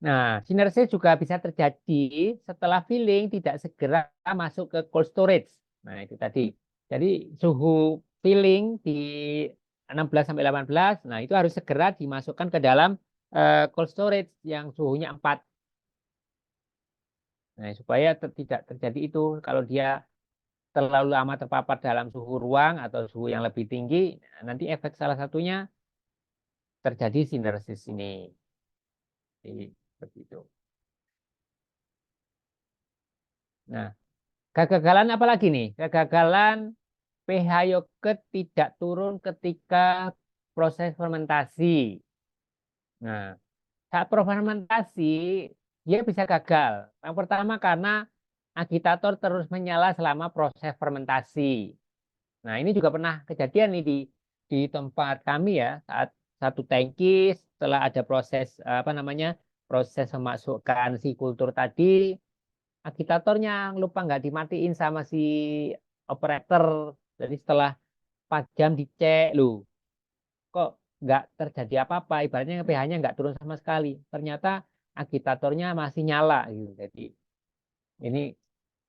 Nah, sinergi juga bisa terjadi setelah filling tidak segera masuk ke cold storage. Nah, itu tadi. Jadi suhu filling di 16 sampai 18, nah itu harus segera dimasukkan ke dalam cold storage yang suhunya 4. Nah, supaya tidak terjadi itu kalau dia terlalu lama terpapar dalam suhu ruang atau suhu yang lebih tinggi, nanti efek salah satunya terjadi sineresis ini. Jadi, seperti itu. Nah, kegagalan apa lagi nih? Kegagalan pH yogurt tidak turun ketika proses fermentasi. Nah, saat fermentasi dia bisa gagal. Yang pertama karena agitator terus menyala selama proses fermentasi. Nah, ini juga pernah kejadian nih di tempat kami ya, saat satu tangki setelah ada proses apa namanya? Proses memasukkan si kultur tadi, agitatornya lupa nggak dimatiin sama si operator. Jadi setelah 4 jam dicek, loh, kok nggak terjadi apa-apa, ibaratnya pH-nya nggak turun sama sekali. Ternyata agitatornya masih nyala gitu. Jadi ini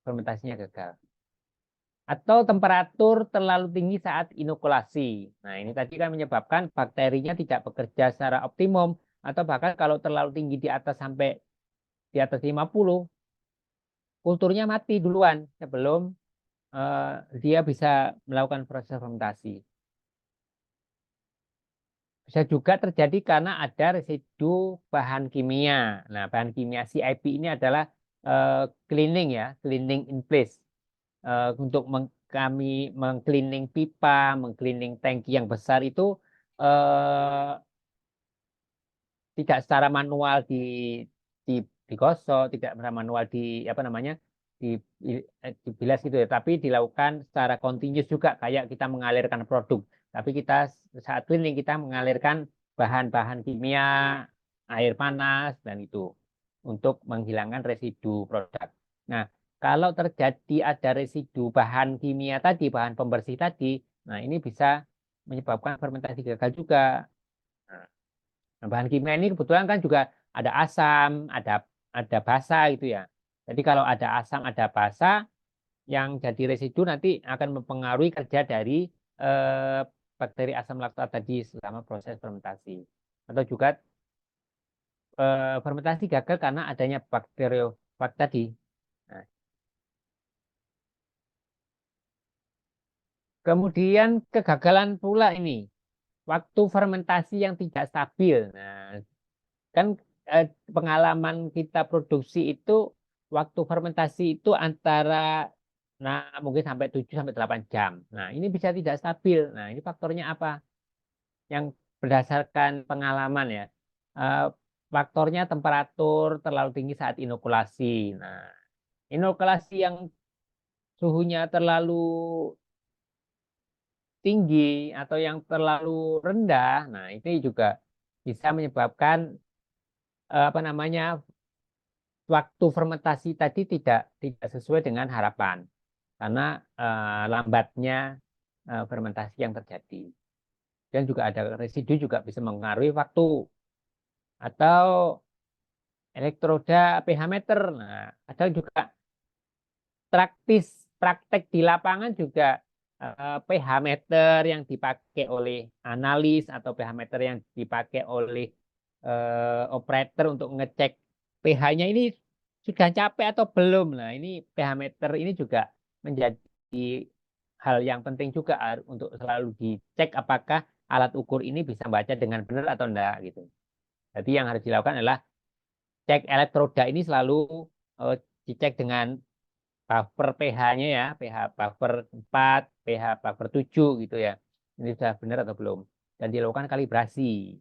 fermentasinya gagal. Atau temperatur terlalu tinggi saat inokulasi. Nah, ini tadi kan menyebabkan bakterinya tidak bekerja secara optimum atau bahkan kalau terlalu tinggi di atas sampai di atas 50, kulturnya mati duluan sebelum eh, dia bisa melakukan proses fermentasi. Bisa juga terjadi karena ada residu bahan kimia. Nah, bahan kimia CIP ini adalah cleaning ya, cleaning in place. Untuk kami mengcleaning pipa, mengcleaning tangki yang besar itu eh, tidak secara manual di digosok, tidak secara manual di apa namanya di, dibilas gitu ya, tapi dilakukan secara continuous juga kayak kita mengalirkan produk. Tapi kita saat cleaning kita mengalirkan bahan-bahan kimia, air panas dan itu untuk menghilangkan residu produk. Nah, kalau terjadi ada residu bahan kimia tadi, bahan pembersih tadi, nah ini bisa menyebabkan fermentasi gagal juga. Nah, bahan kimia ini kebetulan kan juga ada asam, ada basa gitu ya. Jadi kalau ada asam, ada basa yang jadi residu nanti akan mempengaruhi kerja dari eh, bakteri asam laktat tadi selama proses fermentasi. Atau juga fermentasi gagal karena adanya bakteriofag tadi. Nah, kemudian kegagalan pula ini, waktu fermentasi yang tidak stabil. Nah, kan eh, pengalaman kita produksi itu waktu fermentasi itu antara nah mungkin sampai 7 sampai 8 jam. Nah, ini bisa tidak stabil. Nah, ini faktornya apa? Yang berdasarkan pengalaman ya. Eh, faktornya temperatur terlalu tinggi saat inokulasi. Nah, inokulasi yang suhunya terlalu tinggi atau yang terlalu rendah, nah ini juga bisa menyebabkan apa namanya waktu fermentasi tadi tidak sesuai dengan harapan karena lambatnya fermentasi yang terjadi. Dan juga ada residu juga bisa mengaruhi waktu atau elektroda pH meter. Nah, ada juga praktek di lapangan juga pH meter yang dipakai oleh analis atau pH meter yang dipakai oleh operator untuk ngecek pH-nya ini sudah capek atau belum. Nah, ini pH meter ini juga menjadi hal yang penting juga untuk selalu dicek apakah alat ukur ini bisa baca dengan benar atau enggak gitu. Jadi yang harus dilakukan adalah cek elektroda ini selalu eh, dicek dengan buffer pH-nya ya, pH buffer 4, pH buffer 7 gitu ya. Ini sudah benar atau belum. Dan dilakukan kalibrasi.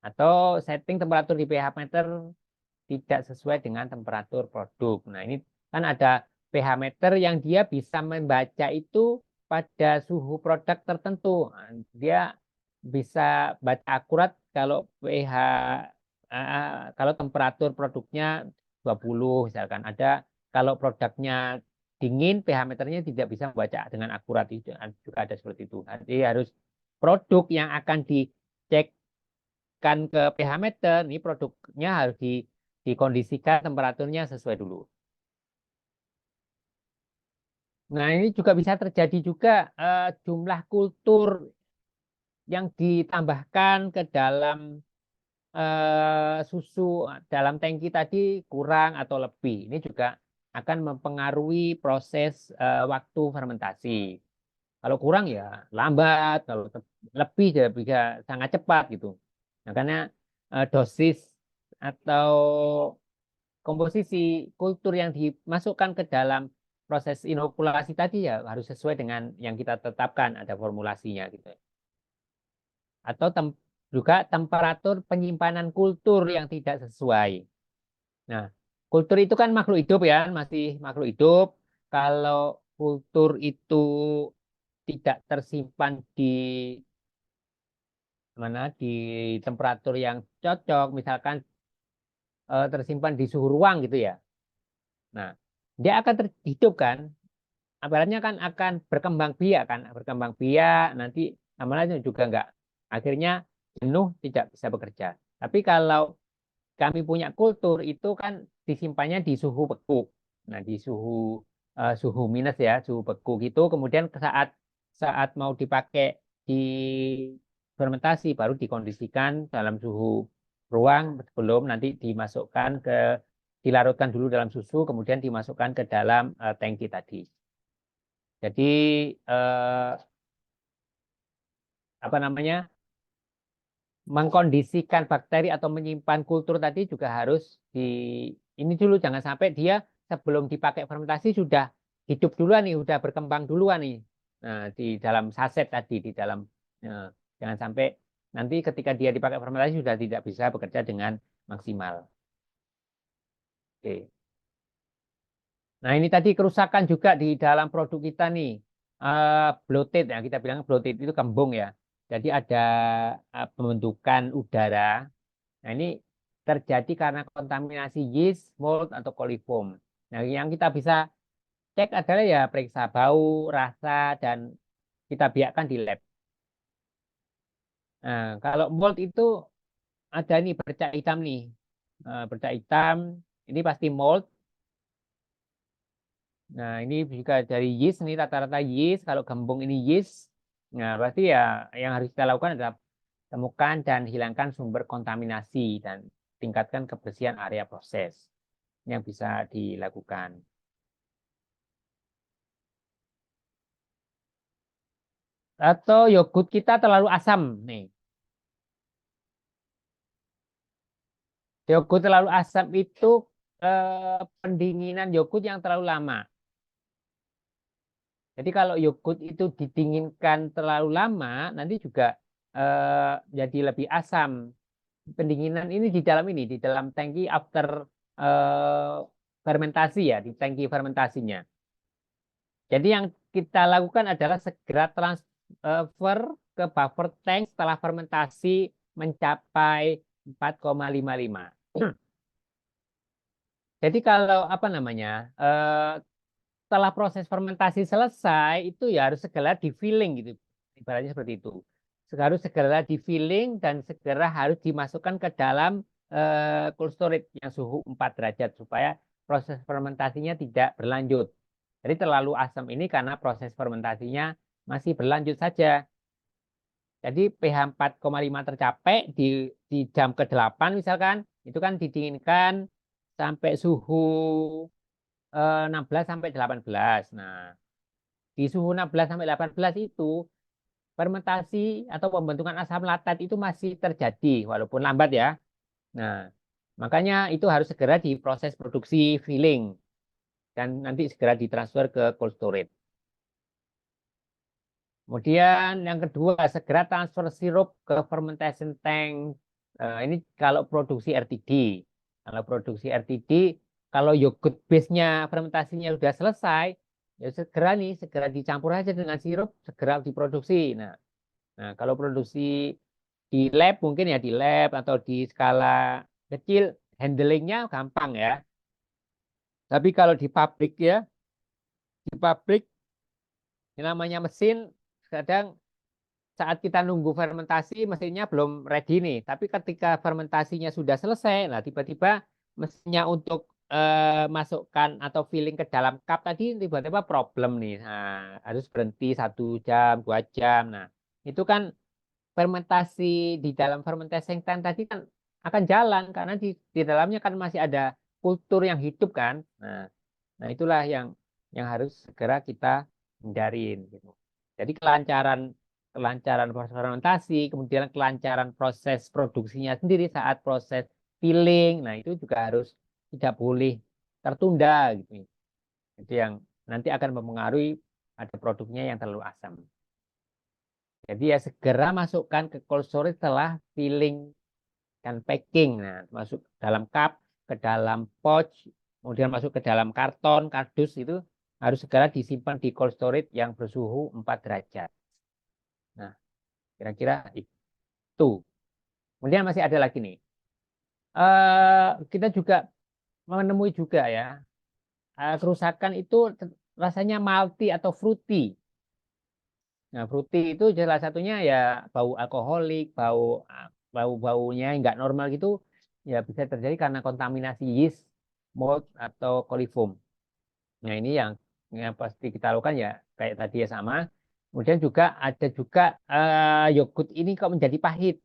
Atau setting temperatur di pH meter tidak sesuai dengan temperatur produk. Nah, ini kan ada pH meter yang dia bisa membaca itu pada suhu produk tertentu. Nah, dia bisa baca akurat kalau pH kalau temperatur produknya 20 misalkan. Ada kalau produknya dingin pH meternya tidak bisa membaca dengan akurat itu juga ada seperti itu. Jadi harus produk yang akan dicek kan ke pH meter, ini produknya harus dikondisikan temperaturnya sesuai dulu. Nah, ini juga bisa terjadi juga jumlah kultur yang ditambahkan ke dalam susu dalam tangki tadi kurang atau lebih. Ini juga akan mempengaruhi proses waktu fermentasi. Kalau kurang ya lambat, kalau lebih ya bisa sangat cepat gitu. Nah, karena dosis atau komposisi kultur yang dimasukkan ke dalam proses inokulasi tadi ya harus sesuai dengan yang kita tetapkan, ada formulasinya gitu. Atau juga temperatur penyimpanan kultur yang tidak sesuai. Nah, kultur itu kan makhluk hidup ya, masih makhluk hidup. Kalau kultur itu tidak tersimpan di mana di temperatur yang cocok, misalkan tersimpan di suhu ruang gitu ya. Nah, dia akan hidup kan, aparatnya kan akan berkembang biak kan, berkembang biak nanti lama-lama juga enggak, akhirnya jenuh tidak bisa bekerja. Tapi kalau kami punya kultur itu kan disimpannya di suhu beku. Nah, di suhu minus ya, suhu beku gitu. Kemudian saat saat mau dipakai di fermentasi baru dikondisikan dalam suhu ruang sebelum nanti dimasukkan dilarutkan dulu dalam susu kemudian dimasukkan ke dalam tangki tadi. Jadi apa namanya? Mengkondisikan bakteri atau menyimpan kultur tadi juga harus di ini dulu jangan sampai dia sebelum dipakai fermentasi sudah hidup duluan nih, sudah berkembang duluan nih. Nah, di dalam saset tadi di dalam jangan sampai nanti ketika dia dipakai fermentasi sudah tidak bisa bekerja dengan maksimal. Oke. Nah, ini tadi kerusakan juga di dalam produk kita nih. Bloated ya, kita bilang bloated itu kembung ya. Jadi ada pembentukan udara. Nah, ini terjadi karena kontaminasi yeast, mold, atau coliform. Nah, yang kita bisa cek adalah ya periksa bau, rasa, dan kita biarkan di lab. Nah, kalau mold itu ada nih bercak hitam nih. Bercak hitam, ini pasti mold. Nah, ini juga dari yeast, ini rata-rata yeast. Kalau gembung ini yeast. Nah, berarti ya yang harus kita lakukan adalah temukan dan hilangkan sumber kontaminasi dan tingkatkan kebersihan area proses yang bisa dilakukan. Atau yogurt kita terlalu asam nih. Yogurt terlalu asam itu pendinginan yogurt yang terlalu lama. Jadi kalau yogurt itu didinginkan terlalu lama, nanti juga jadi lebih asam. Pendinginan ini di dalam tangki after fermentasi ya, di tangki fermentasinya. Jadi yang kita lakukan adalah segera transfer ke buffer tank setelah fermentasi mencapai 4,55. Jadi kalau apa namanya, setelah proses fermentasi selesai itu ya harus segera di filling gitu, ibaratnya seperti itu. Harus segera di filling dan segera harus dimasukkan ke dalam cold storage yang suhu 4 derajat supaya proses fermentasinya tidak berlanjut. Jadi terlalu asam ini karena proses fermentasinya masih berlanjut saja. Jadi pH 4,5 tercapai di jam ke-8 misalkan, itu kan didinginkan sampai suhu 16 sampai 18. Nah, di suhu 16 sampai 18 itu fermentasi atau pembentukan asam laktat itu masih terjadi walaupun lambat ya. Nah, makanya itu harus segera diproses produksi filling dan nanti segera ditransfer ke cold storage. Kemudian yang kedua, segera transfer sirup ke fermentation tank. Ini kalau produksi RTD. Kalau produksi RTD, kalau yogurt base-nya fermentasinya sudah selesai, ya segera dicampur aja dengan sirup, segera diproduksi. Nah, kalau produksi di lab mungkin ya di lab atau di skala kecil, handlingnya gampang ya. Tapi kalau di pabrik ya, di pabrik yang namanya mesin, kadang saat kita nunggu fermentasi mesinnya belum ready nih. Tapi ketika fermentasinya sudah selesai, nah tiba-tiba mesinnya untuk masukkan atau filling ke dalam cup tadi tiba-tiba problem nih. Nah, harus berhenti 1 jam, 2 jam. Nah, itu kan fermentasi di dalam fermentation tank tadi kan akan jalan karena di dalamnya kan masih ada kultur yang hidup kan. Nah, itulah yang harus segera kita hindarin gitu. Jadi kelancaran kelancaran proses fermentasi, kemudian kelancaran proses produksinya sendiri saat proses filling. Nah, itu juga harus tidak boleh tertunda gitu. Jadi yang nanti akan mempengaruhi ada produknya yang terlalu asam. Jadi ya segera masukkan ke cold storage setelah filling dan packing. Nah, masuk dalam cup, ke dalam pouch, kemudian masuk ke dalam karton, kardus itu harus segera disimpan di cold storage yang bersuhu 4 derajat. Nah, kira-kira itu. Kemudian masih ada lagi nih. Kita juga menemui juga ya, kerusakan itu rasanya malty atau fruity. Nah, fruity itu salah satunya ya bau alkoholik, bau-baunya nggak normal gitu, ya bisa terjadi karena kontaminasi yeast, mold, atau coliform. Nah, ini yang pasti kita lakukan ya kayak tadi ya sama. Kemudian juga ada juga yogurt ini kok menjadi pahit.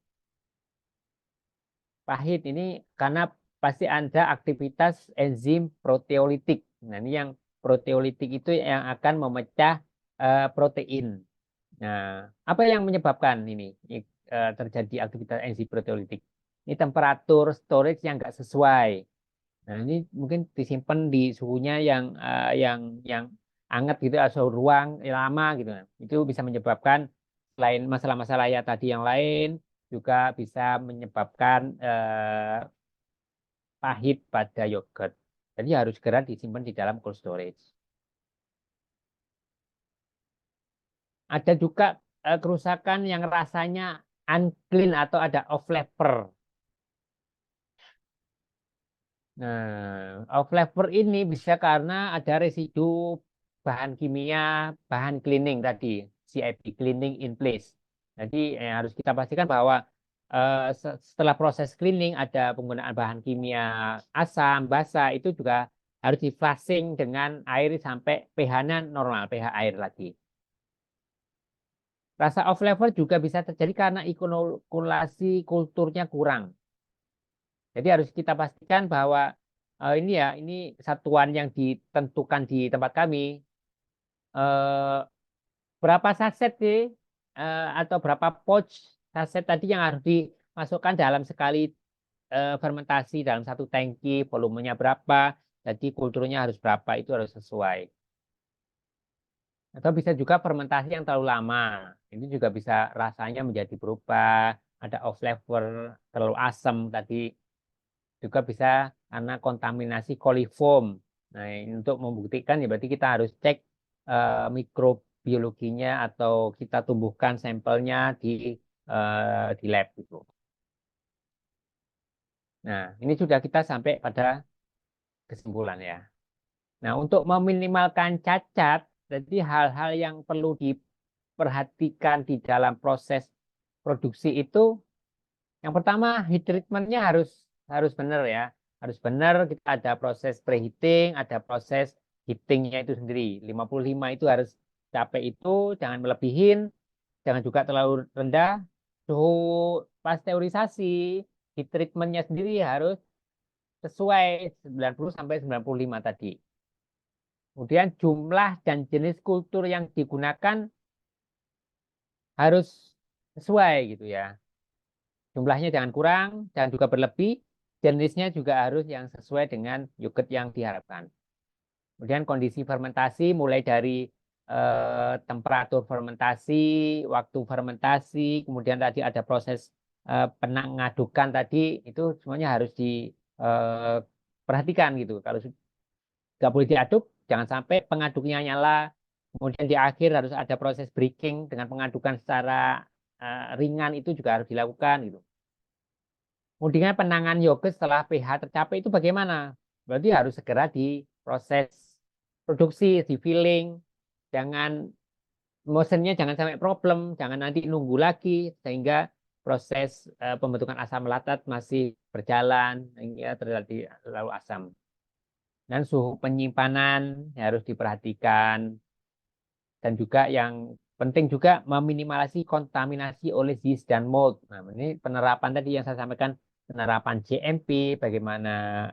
Pahit ini karena pasti ada aktivitas enzim proteolitik. Nah, ini yang proteolitik itu yang akan memecah protein. Nah, apa yang menyebabkan ini terjadi aktivitas enzim proteolitik? Ini temperatur storage yang nggak sesuai. Nah, ini mungkin disimpan di suhunya yang hangat gitu, atau ruang yang lama gitu. Itu bisa menyebabkan selain masalah-masalah ya tadi yang lain, juga bisa menyebabkan pahit pada yogurt. Jadi harus segera disimpan di dalam cold storage. Ada juga kerusakan yang rasanya unclean atau ada off flavor. Nah, off flavor ini bisa karena ada residu bahan kimia, bahan cleaning tadi, CIP, cleaning in place. Jadi harus kita pastikan bahwa setelah proses cleaning ada penggunaan bahan kimia asam, basa, itu juga harus di flushing dengan air sampai pH-nya normal, pH air lagi. Rasa off flavor juga bisa terjadi karena inokulasi kulturnya kurang. Jadi harus kita pastikan bahwa ini satuan yang ditentukan di tempat kami, eh, berapa saset sih atau berapa pouch saset tadi yang harus dimasukkan dalam sekali fermentasi dalam satu tangki, volumenya berapa, jadi kulturnya harus berapa, itu harus sesuai. Atau bisa juga fermentasi yang terlalu lama, ini juga bisa rasanya menjadi berubah, ada off flavor, terlalu asam tadi. Juga bisa karena kontaminasi coliform. Nah, untuk membuktikan ya berarti kita harus cek mikrobiologinya atau kita tumbuhkan sampelnya di lab itu. Nah, ini sudah kita sampai pada kesimpulan ya. Nah, untuk meminimalkan cacat, jadi hal-hal yang perlu diperhatikan di dalam proses produksi itu, yang pertama heat treatmentnya harus harus benar ya, harus benar. Kita ada proses preheating, ada proses heatingnya itu sendiri. 55 itu harus capai itu, jangan melebihin, jangan juga terlalu rendah. Suhu pasteurisasi, heat treatmentnya sendiri harus sesuai 90 sampai 95 tadi. Kemudian jumlah dan jenis kultur yang digunakan harus sesuai gitu ya. Jumlahnya jangan kurang, jangan juga berlebih, jenisnya juga harus yang sesuai dengan yogurt yang diharapkan. Kemudian kondisi fermentasi mulai dari temperatur fermentasi, waktu fermentasi, kemudian tadi ada proses pengadukan tadi, itu semuanya harus diperhatikan gitu. Kalau nggak boleh diaduk, jangan sampai pengaduknya nyala, kemudian di akhir harus ada proses breaking dengan pengadukan secara ringan, itu juga harus dilakukan gitu. Kemudian penanganan yogurt setelah pH tercapai itu bagaimana? Berarti harus segera diproses produksi, di filling, jangan motionnya jangan sampai problem, jangan nanti nunggu lagi sehingga proses pembentukan asam laktat masih berjalan hingga terjadi lalu asam. Dan suhu penyimpanan harus diperhatikan, dan juga yang penting juga meminimalisasi kontaminasi oleh yeast dan mold. Nah, ini penerapan tadi yang saya sampaikan, penerapan GMP, bagaimana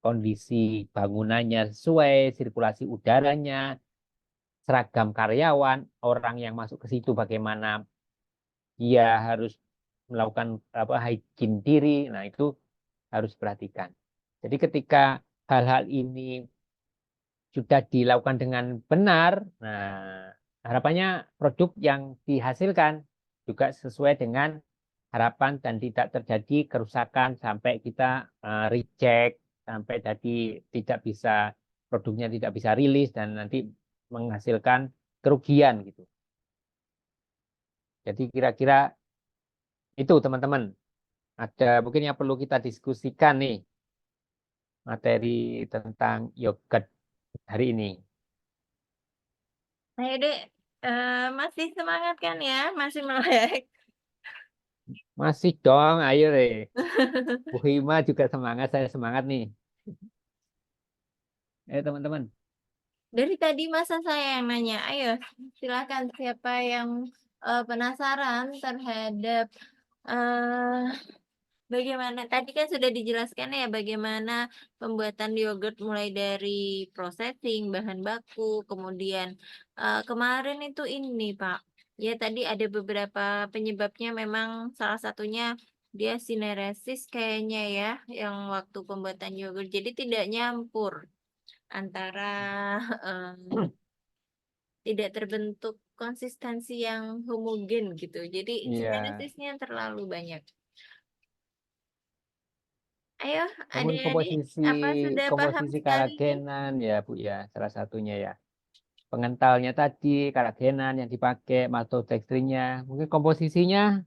kondisi bangunannya sesuai, sirkulasi udaranya, seragam karyawan, orang yang masuk ke situ bagaimana dia harus melakukan hygiene diri. Nah, itu harus diperhatikan. Jadi ketika hal-hal ini sudah dilakukan dengan benar, nah harapannya produk yang dihasilkan juga sesuai dengan harapan dan tidak terjadi kerusakan sampai kita reject, sampai jadi tidak bisa produknya tidak bisa rilis dan nanti menghasilkan kerugian gitu. Jadi kira-kira itu teman-teman. Ada mungkin yang perlu kita diskusikan nih materi tentang yogurt hari ini. Ayo deh, masih semangat kan ya, masih melek. Masih dong, ayo deh. Bu Hima juga semangat, saya semangat nih. Ayo teman-teman. Dari tadi masa saya yang nanya, ayo silakan siapa yang penasaran terhadap eh bagaimana tadi kan sudah dijelaskan ya bagaimana pembuatan yogurt mulai dari processing bahan baku, kemudian kemarin itu ini Pak. Ya tadi ada beberapa penyebabnya memang salah satunya dia sineresis kayaknya ya yang waktu pembuatan yogurt. Jadi tidak nyampur antara tidak terbentuk konsistensi yang homogen gitu. Jadi Iya. sintetisnya terlalu banyak. Ayo, Namun adik-adik, apa sudah paham komposisi sekali? karagenan ya Bu ya, salah satunya ya. Pengentalnya tadi, karagenan yang dipakai, maltodextrinnya, mungkin komposisinya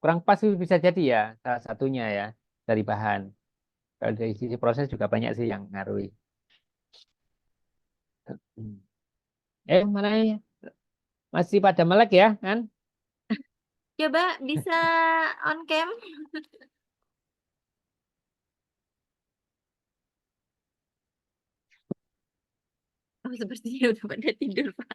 kurang pas sih bisa jadi ya, salah satunya ya dari bahan. Kalau dari sisi proses juga banyak sih yang ngaruhi. Hmm. Mana ya? Masih pada melek ya kan? Coba bisa on cam? Oh, sepertinya udah pada tidur, Pak.